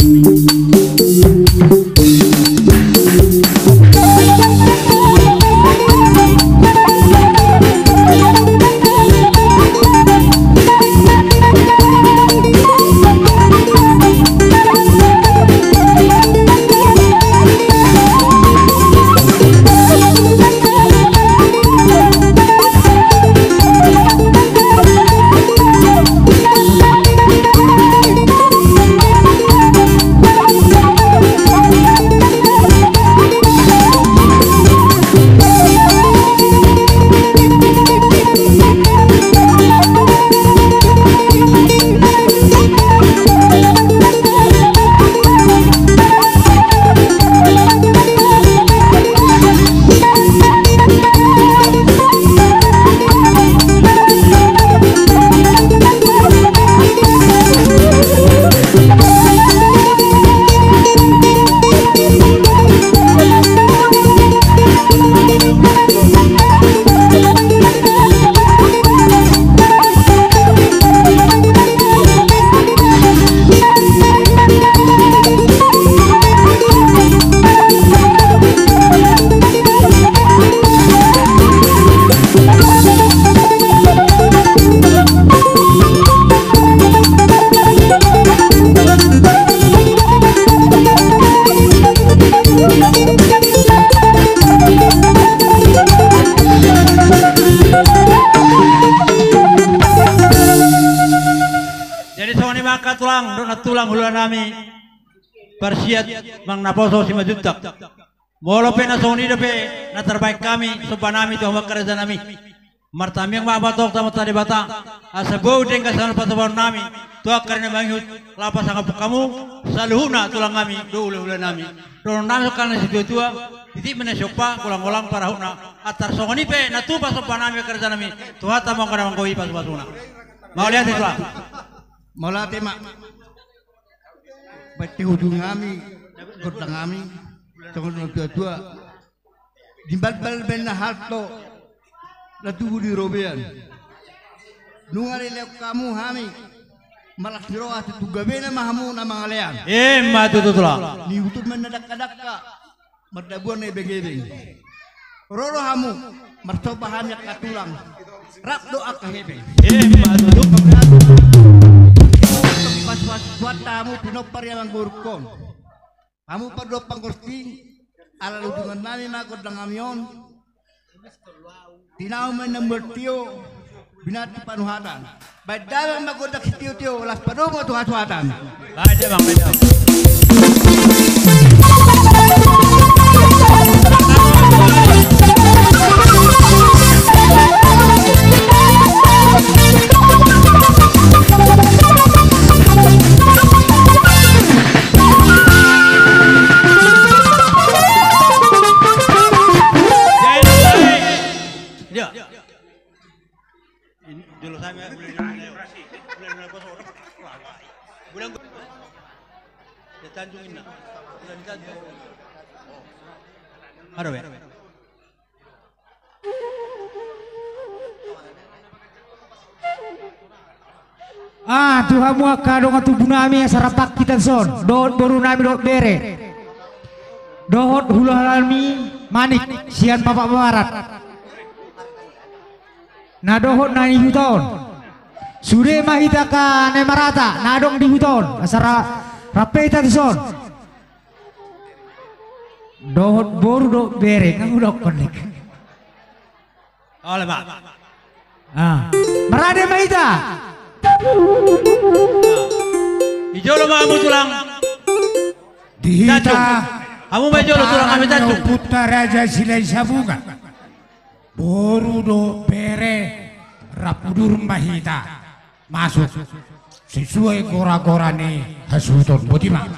Speaker 9: Tulang hula nami persiat mang naposo si majutak molo pe na soni depe na terbaik kami sopan nami tu hamba kerja nami martami yang mabatok sama tadi bata asabau dengka sana patoban nami tu akarnya bangyut lapas angap kamu saluhuna tulang kami do hula nami do nami kana si tua titik mana sopa kulang-kulang para huna atar soni pe na tu pas sopan nami kerja nami tu hata mau kana mangkoi pas pasuna mau lihat itu lah
Speaker 10: mau lihat mak pati hujung kami, kota kami, jangan tua-tua, dimbal-bal benda harto, latu di robean, nungari lek kamu kami, malah siroa tu gabena mahamu nama ngalean.
Speaker 9: Matu tu lah.
Speaker 10: Ni utut menadak-kadakka, merdabuan ebeng-ebeng. Roro hamu, mercoba hanya katulang, rap doa kahebeng.
Speaker 9: Matu tu.
Speaker 10: Pas buat tamu pinopar yang burukon. Kamu perlu pangkosti ala hubungan nami makot ng amyon. Tinaw man ng bertiyo binati panuhatan. Baik dalam magodak si tiyo-tiyo las padomo tuhat-tuhatan.
Speaker 9: Aja bang, aja.
Speaker 5: Jadi
Speaker 9: Ada be.
Speaker 1: Tuhan muaka dong tubuh nami sarapak kita son. Dohot baru nami dohot bere. Dohot hulu halami manik sian papak barat. Nah dohot nani huton. Sudah mahita ka nemarata. Nah dong di huton. Asara rapeta son. Dohot baru dohot bere. Kamu dohot konek.
Speaker 9: Oleh pak.
Speaker 1: Merade mahita.
Speaker 9: Hijau lo mau tulang.
Speaker 8: Dihita.
Speaker 9: Kamu baju lo tulang kami tatu.
Speaker 8: Putra Raja Silai Sabunga. Boru do bere rapudur mahita. Masuk sesuai gora-gora nih hasuton Budiman.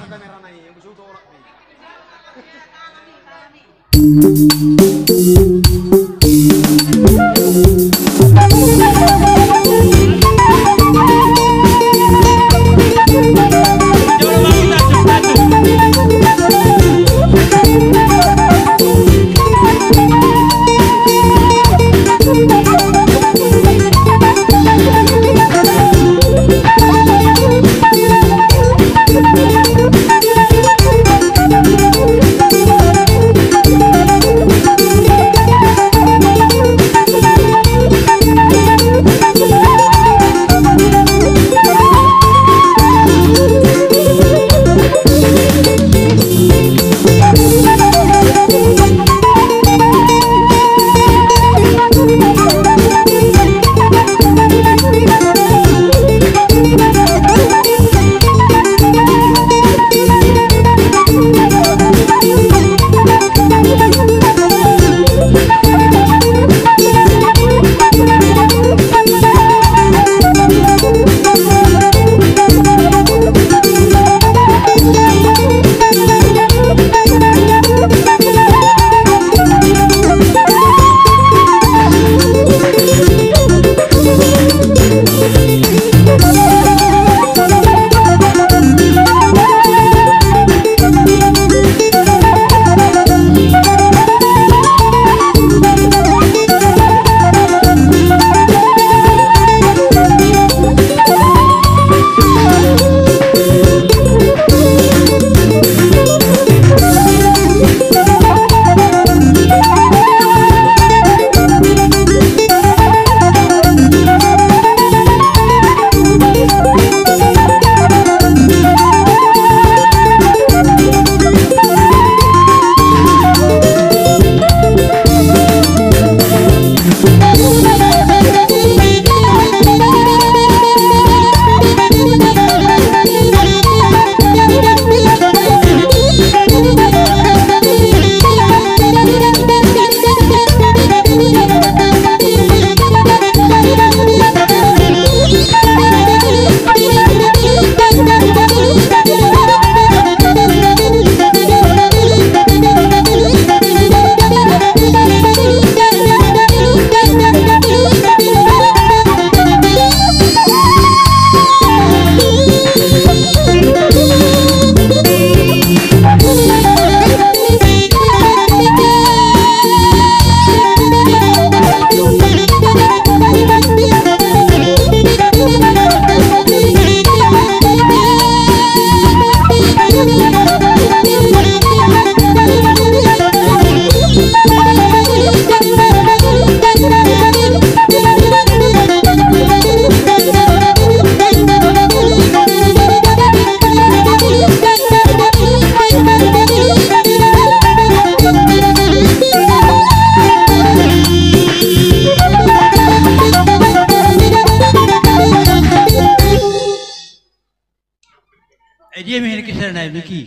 Speaker 9: Dia memiliki serana Miki.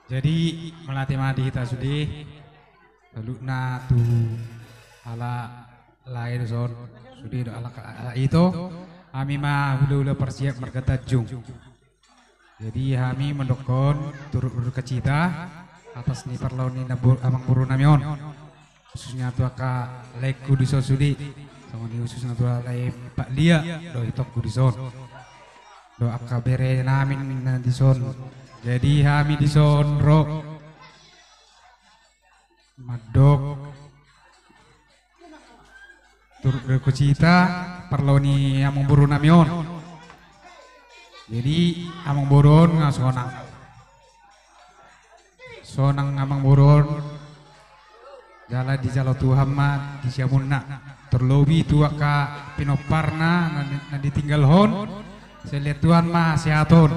Speaker 12: Jadi melatih madi kita sudah lalu na tu ala lain zon sudah ala itu kami mah hula persiap merkata jung. Jadi kami mendokon turut berduka cita atas ni perlawan ni nabur amang buru namion.
Speaker 8: khususnya tu aka leku di sosudi sama di khususnya tu lay Pak Lia do itok di son do aka bere namin di son jadi kami di son ro madok turut berkocita perlu ni among buru namion jadi among buron sonang among buron jala di jalo Tuhan ma di siamunna terlobi tua ka pinoparna na ditinggal hon saya lihat Tuhan ma sehaton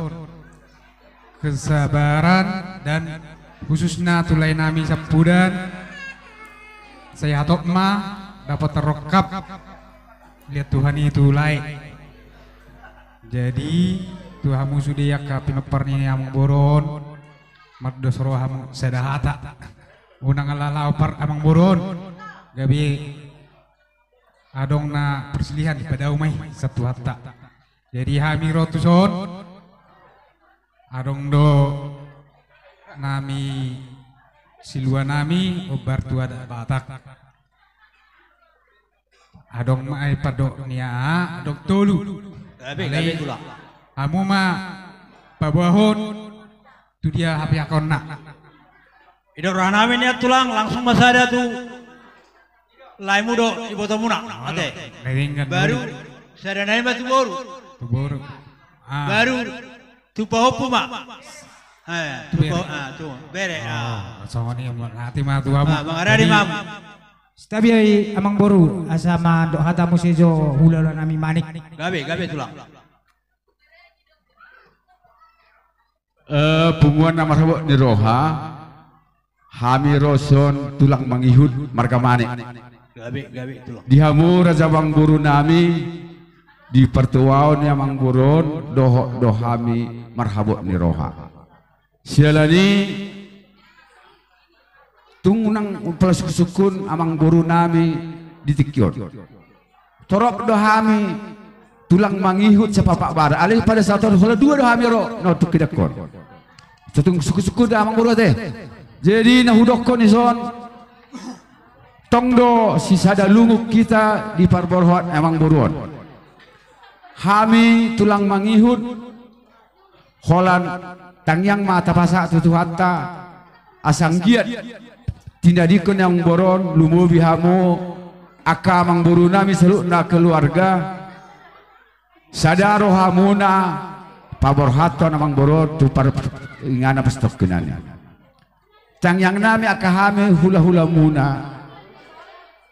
Speaker 8: kesabaran dan khususnya tulai nami sampudan saya hatok ma dapat terokap lihat Tuhan itu lai jadi Tuhanmu sudah ka pinoparni among boron mardos roham sedahata unang alalau par amang buron gabi adong na persilihan pada umay satu hatta jadi hami rotuson adong do nami silua nami obar tu ada batak adong mai padok nia adong tolu gabi tulah amu ma pabahon tu dia hapi akon nak
Speaker 9: Ida rohanamin ya tulang langsung masada tu lai mudo ibu tamuna ate baru sadanai batu boru baru tu pahopuma tu bere
Speaker 8: songoni hati mah tu amu
Speaker 9: mangara di mam
Speaker 1: Stabi amang boru asama do hatamu sejo hulala nami manik
Speaker 9: gabe tulang
Speaker 10: Punguan nama sabuk ni roha Hami roson tulang mangihud marga manik.
Speaker 9: Gabi tulang.
Speaker 10: Dihamu raja bang guru nami di pertuaon yang mangguron dohami marhabut ni roha. Sialani tungunang pelas sukun amang guru nami di tikyon. Torok dohami tulang mangihud sepapak bara. Alih pada satu dua dohami ro no tukidakon. Tutung suku-suku dah amang guru teh. Jadi nahudokon ison tongdo sisada lunguk kita di parborhot emang buruan. Hami tulang mangihud holan tangyang mata pasak tutu hatta asang giat tindadikon yang boron lumu bihamu aka mang buru nami selukna keluarga sadaro hamuna paborhaton amang boron tu par ingana pastok kenanya. Tang yang nami akahame hula-hula muna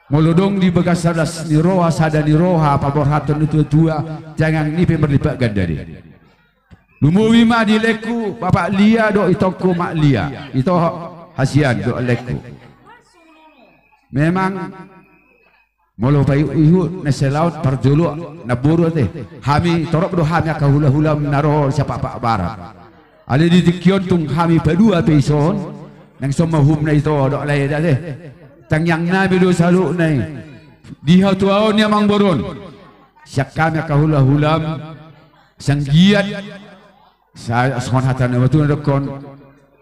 Speaker 10: molodong di begas sadas ni roha sada ni roha paborhaton itu tua jangan nipe berlipat gandari lumuwi ma di leku bapak lia do itoko mak lia itu hasian do leku memang molo payu ihu neselaut parjolo naburu teh hami torok do hami akahula-hula naro siapa pak barat ada di dikion tung hami pedua peison nang semua humna itu dok lay dah deh tang yang nabi do saluk nai diha tuaon yang mang boron syak kami kahula hulam sanggiat saya asman hatan waktu nakon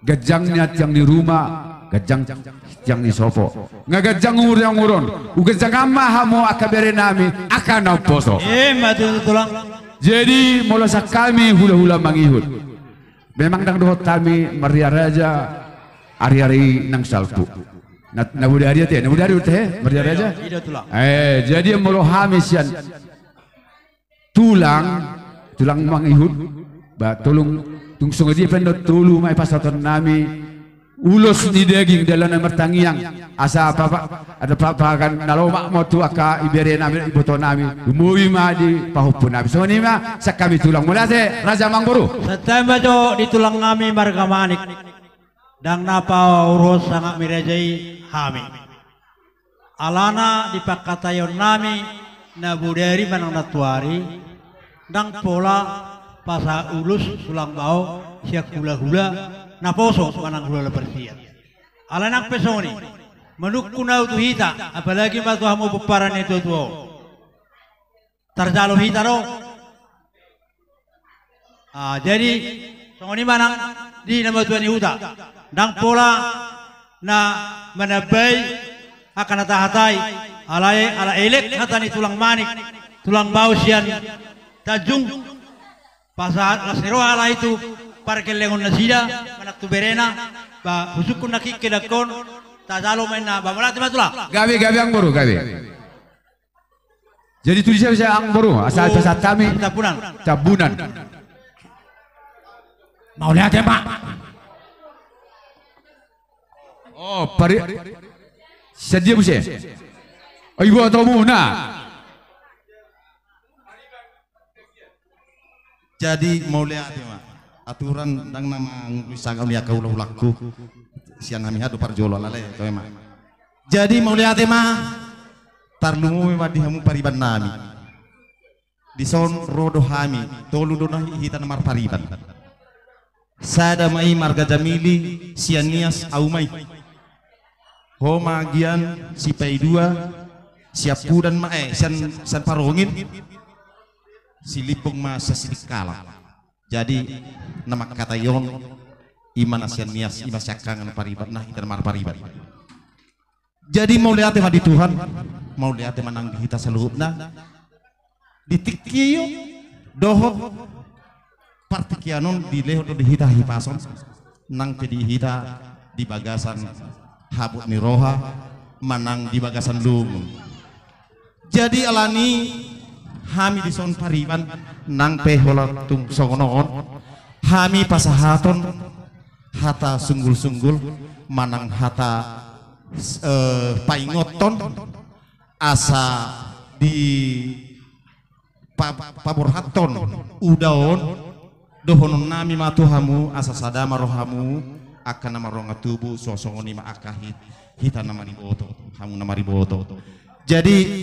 Speaker 10: gajang niat yang di rumah gajang yang di sopo ngagajang umur yang uron ugajang amma hamo akabere nami akan poso
Speaker 9: matu tulang
Speaker 10: jadi mula sak kami hula-hula mangihut memang dang dohot kami Maria Raja hari-hari nang salpu. Na budaya teh, Maria Raja. Jadi molo hamisian tulang mangihud ba tulung tungsung dia pendot tulu mai pasaton nami ulos ni daging dalam mertangiang asa apa ada apa kan naloma mo tu aka ibere nami iboto nami umuwi ma di pahupun nami so ni ma sakami tulang mula teh Raja Mangburu
Speaker 9: satamba jo di tulang nami marga manik dang napa urus sangat mirajai hami alana dipakatayon nami na budari manang natuari dang pola pasa ulus sulang bau siak hula-hula na poso manang hula persian alana pesoni menukuna utu hita apalagi batu hamu peparan itu tuo terjalo hita ro jadi songoni manang di nama tuan huta dang pola na manabai akan hata-hatai ala elek hatani tulang manik tulang bau sian tajung pasahat lasero ala itu parkelengon nasida anak tu berena ba husukun nakik kedakon tadalo main na ba malati matula
Speaker 8: Gabi ang buru gabi. Jadi tulisnya bisa ang buru asal pesat kami cabunan.
Speaker 1: Mau lihat ya Pak?
Speaker 8: Oh, sedia bisa. Oh, ibu atau muna.
Speaker 14: Jadi mau lihat ya, aturan dan nama ngulisan kami akau laku siang kami hadu parjolo lale to emang. Jadi mau lihat ya tarlumu ma dihamu pariban nami. Di son rodo hami tolu dona hitan mar pariban. Sada mai marga jamili sianias aumai. Homa gian si paidua siap pudan ma san parongin si lipong ma sa sidikala. Jadi nama kata yon iman asian nias iman syakangan paribat nah hitan mar paribat. Jadi mau lihat di Tuhan, mau lihat manang di hita seluhupna di tikiyo dohot partikianon di lehot di hita hipason nang pedi hita di bagasan habut miroha manang di bagasan lumun. Jadi alani hami di son pariban nang pehola tung songonon hami pasahaton hata sunggul-sunggul manang hata paingoton asa di paborhaton udaon dohonon nami matuhamu asa sadama rohamu akan nama ronga tubuh sosongoni ma akahit hita nama riboto hamu nama riboto. Jadi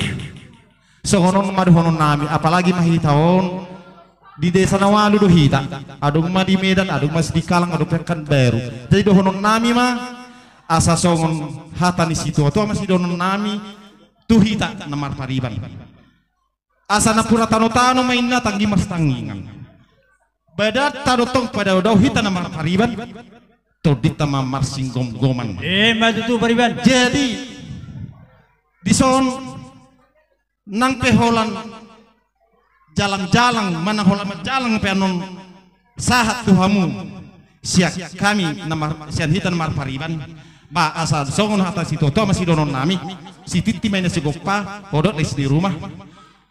Speaker 14: songonon maduhonon nami apalagi mahitaon di desa Nawalu do hita adung ma di Medan adung mas di Kalang adung pekan baru. Jadi dohonon nami mah asa songon hata ni situ atau masih dohonon nami tu hita namar pariban. Asa na pura tano mainna tanggi mas tangingan. Badat tarotong pada udau hita namar pariban. Todita mamar singgom goman.
Speaker 9: Maju tu pariban.
Speaker 14: Jadi di son nang peholan jalang-jalang mana holan jalang peanon sahat tuhamu siak kami namar sian hitan namar pariban ba asal songon hata si toto masih donon nami si titi mainnya si gopa hodot les di rumah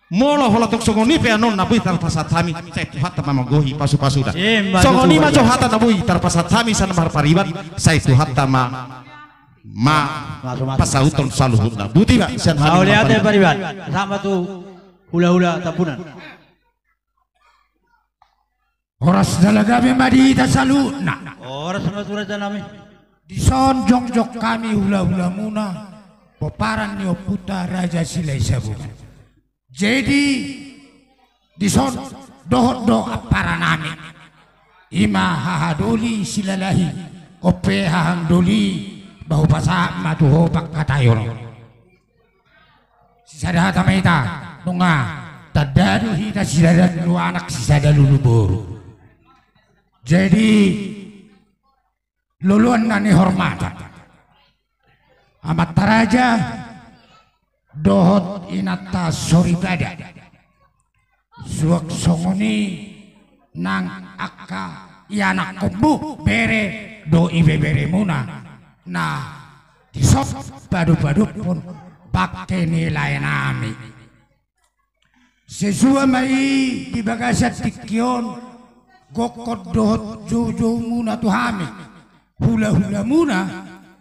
Speaker 14: molo hola tok songoni peanon nabui tarpasat kami saya tuhat mama gohi pasu-pasu dah songoni ma hata nabui tarpasat kami sana namar pariban saya tuhat ma pasauton saluhuna buti ba sian
Speaker 9: mau lihat ya pariban sama tu hula-hula tapunan
Speaker 1: Oras dalaga madita saluna.
Speaker 9: Oras matura janami.
Speaker 1: Di son jongjok kami hula-hula muna peparan nio puta raja silai sabu. Jadi di son dohot aparanami. Ima hahadoli silalahi ope hahangdoli bahu pasa matuho pakatayon. Sisada tamaita nunga tadadu hita sisada lu anak sisada luluburu. Jadi luluan nani hormatan amat taraja dohot inata soribada suak songoni nang akka ianak kebu bere do ibe bere muna nah disop badu-badu pun pakai nilai nami sesuai mai di bagasat tikion gokot dohot jojo muna tuhami hula-hula muna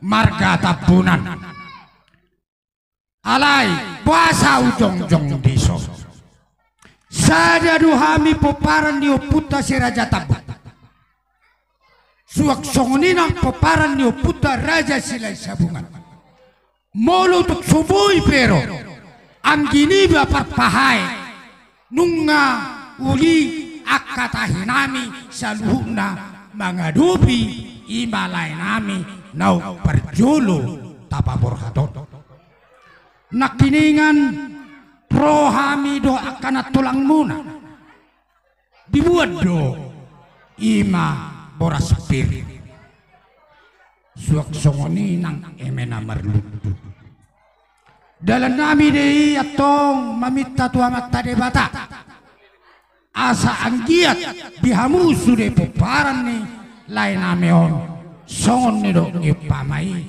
Speaker 1: marga tabunan alai puasa ujong-jong deso sada duhami peparan dio puta si raja tabun suak songonina peparan dio puta raja silai sabungan molo tuk subui pero anggini bapar pahai nunga uli akatahinami saluhuna mengadupi imalay nami nau perjolo tapaborhatot nakiningan rohami do akan tulang muna dibuat do ima boras spirit suak songoni nang emena merlutu
Speaker 8: dalam nami dei atong mamita tu amat tade bata asa anggiat dihamu sude peparan ni lain ameon songon ni dok ngipamai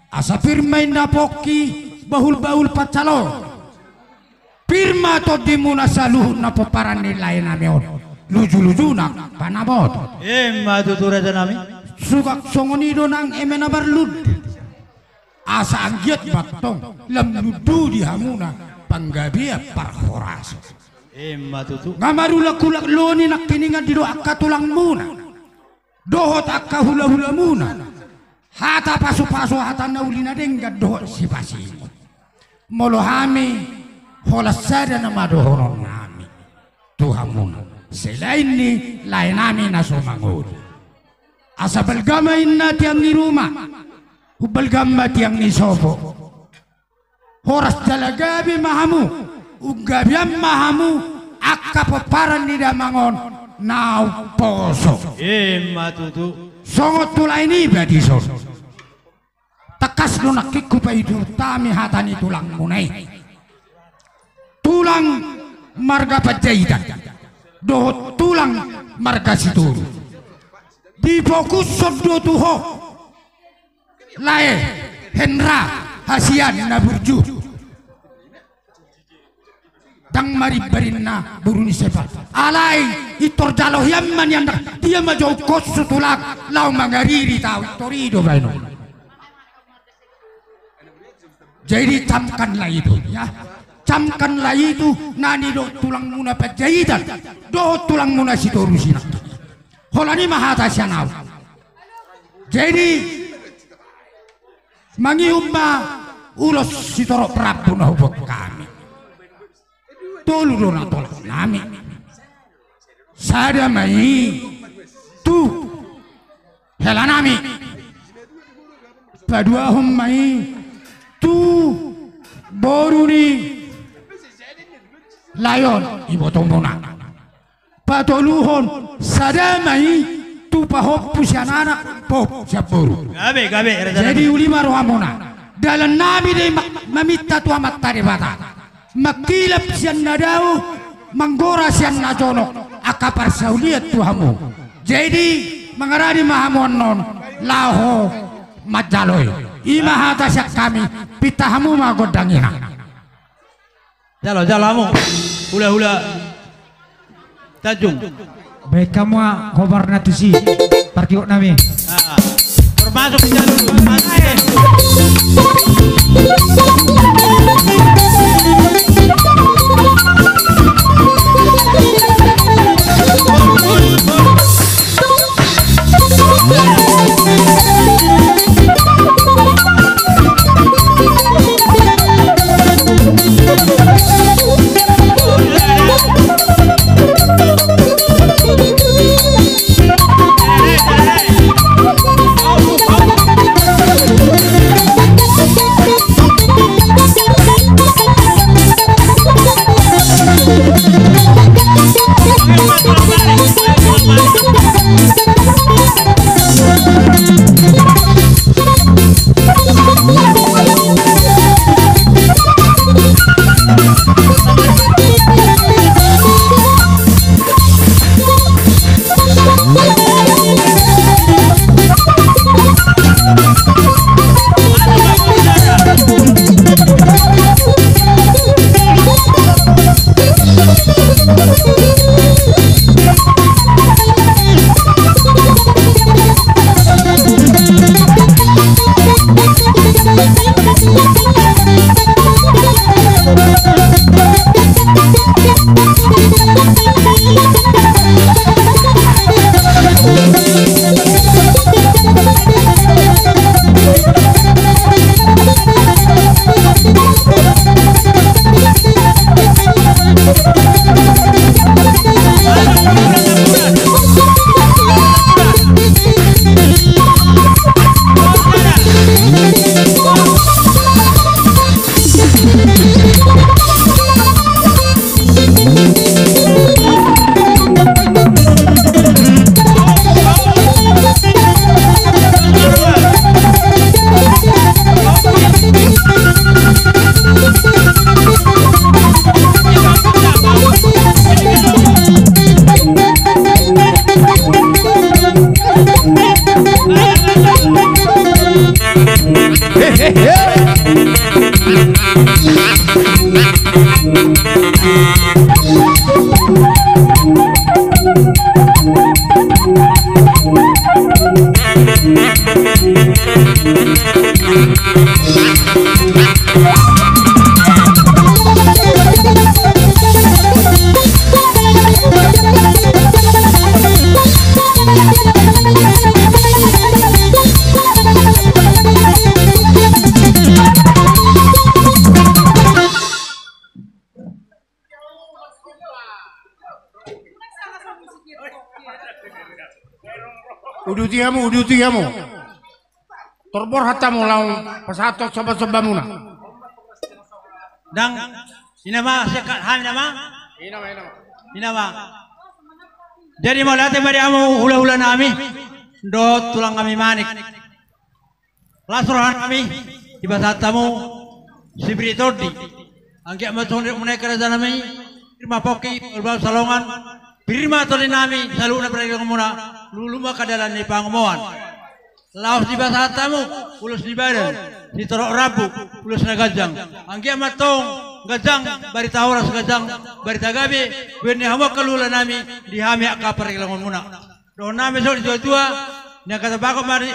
Speaker 8: asa firmai napoki bahul-bahul pacalo firma to dimuna saluhun na peparan ni lain ameon luju-luju nak panabot
Speaker 9: madu tura nami
Speaker 8: sugak songon ni nang emena barlud asa anggiat batong lam nudu dihamuna panggabia parhoras
Speaker 9: matutu
Speaker 8: ngamarula kulak loni nak kiningan dido akka tulang muna dohot akka hula-hula muna hata pasu-pasu hata naulina dengga dohot si pasi molohami holas sada nama dohoron nami tuhamuna selain ni lain nami nasumangud asa balgama inna tiang ni rumah hubal gamma tiang ni sopo horas dalagabi mahamu ugabiam mahamu akka peparan di damangon nau poso
Speaker 9: matutu
Speaker 8: songot tulai ni badison tekas lunak kupa itu tami hatani tulang munai tulang marga pajahitan dohot tulang marga situru di fokus sobdo tuho lae Hendra hasian na burju tang mari barinna buruni sepa alai itor jaloh yamman yang dia majau kos sutulak lau mangariri tau torido baino jadi camkanlah itu ya camkanlah itu nani do tulang muna pajahitan do tulang muna sitorusina holani mahata sianau jadi mangi umma ulos sitoro prabu na hubok kami tolu dona tolak nami sada mai tu hela nami padua hum mai tu boruni layon ibotomona patoluhon sada mai tu pahop pusianana pop siapuru
Speaker 9: gabe
Speaker 8: jadi ulima rohamona dalam nabi de mamita tu amat tare bata makilap sian nadau manggora sian najono akapar sauliat tuhamu jadi mengaradi mahamon non laho majaloy imahata syak kami pitahamu magodangina
Speaker 9: jalo-jalamu hula-hula tajung
Speaker 1: baik kamu kobar natusi parkiok nami
Speaker 9: termasuk di jalur
Speaker 12: Udutiamu. Torbor hatamu laung pasatot sobat-sobat muna.
Speaker 9: Dang inama sekat ham inama. Inama. Jadi malate bari amu hula-hula nami. Dot tulang kami manik. Lasrohan kami di basatamu sibri tordi. Angge matone munai kerajaan nami. Irma poki berbau salongan. Birma toli nami saluna pergi kemuna. Luluma kadalan ni pangomoan. Laos di basatamu ulus di badan. Di torok rabu ulus na gajang. Angge matong gajang bari tahuras gajang bari tagabi. Bini hawa kalula nami di hami akka pergi kemuna. Doon nami so di tua. Nya kata bako mari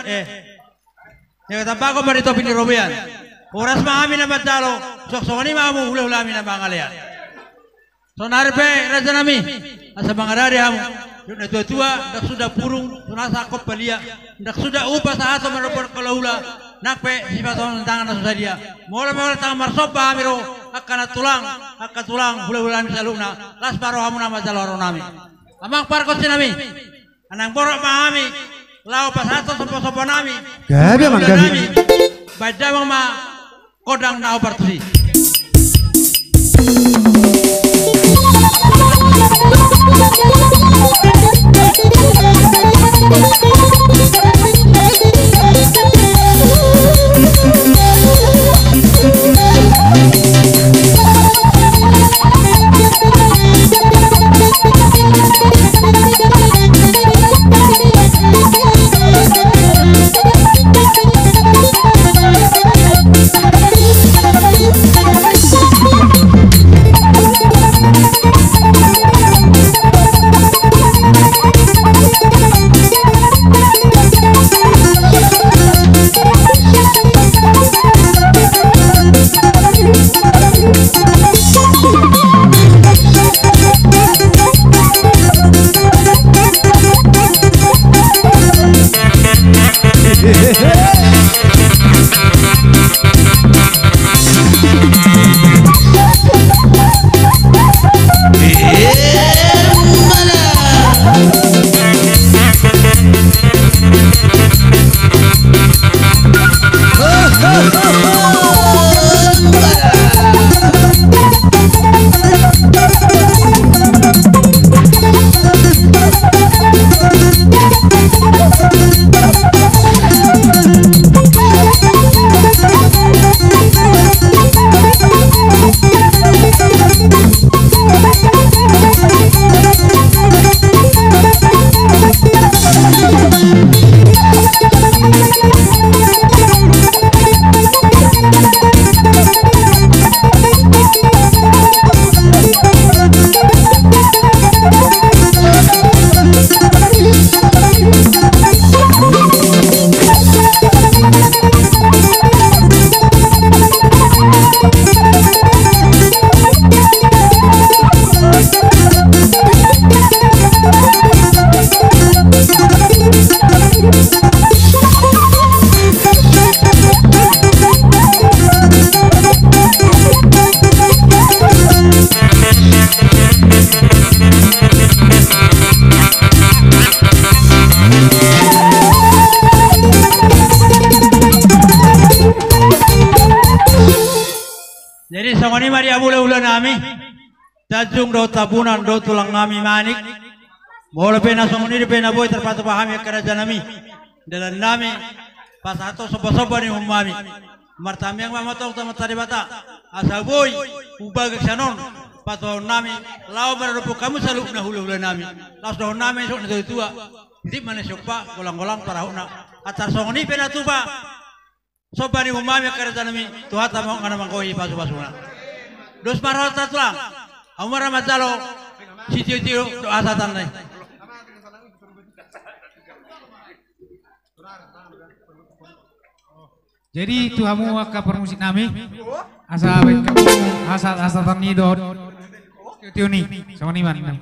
Speaker 9: nya kata bako mari topi ni robian. Oras mahami na batalo. Sok-sok ni mamu hula-hula mi na bangalian. So narpe raja nami asa bangarari hamu yuk na tua dak sudah purung sunasa kop palia dak sudah upa sa ato manopor kalaula nakpe sipaton tangan na susadia mola tangan marsopa amiro akana tulang hula-hula mi saluna las paro hamu nama jaloro nami amang parkot sinami anang borok mahami lau pas ato sopo-sopo nami
Speaker 1: gabi man gabi
Speaker 9: bajamang ma kodang nao partusi. Jadi songoni mari abula-ula nami tajung do tabunan do tulang nami manik mola pena songoni di pena boy terpatu pahami kerajaan nami dalam nami pas atau sopo-sopo ni umami martami yang mamotong sama tadi bata asal boy ubah keksanon patu nami lau berrupu kamu saluk na hula-hula nami las do nami sok na tua di mana sopa golang-golang para huna atar songoni pena tuba So bani umami kerja nami Tuhan tamu kana mangkoi pasu-pasuna. Dos marhata tulang. Amara majalo sitio-tio asatan nai.
Speaker 1: Jadi Tuhamu waka permusik nami asa baik kamu asal tani dot tiuni sama niman.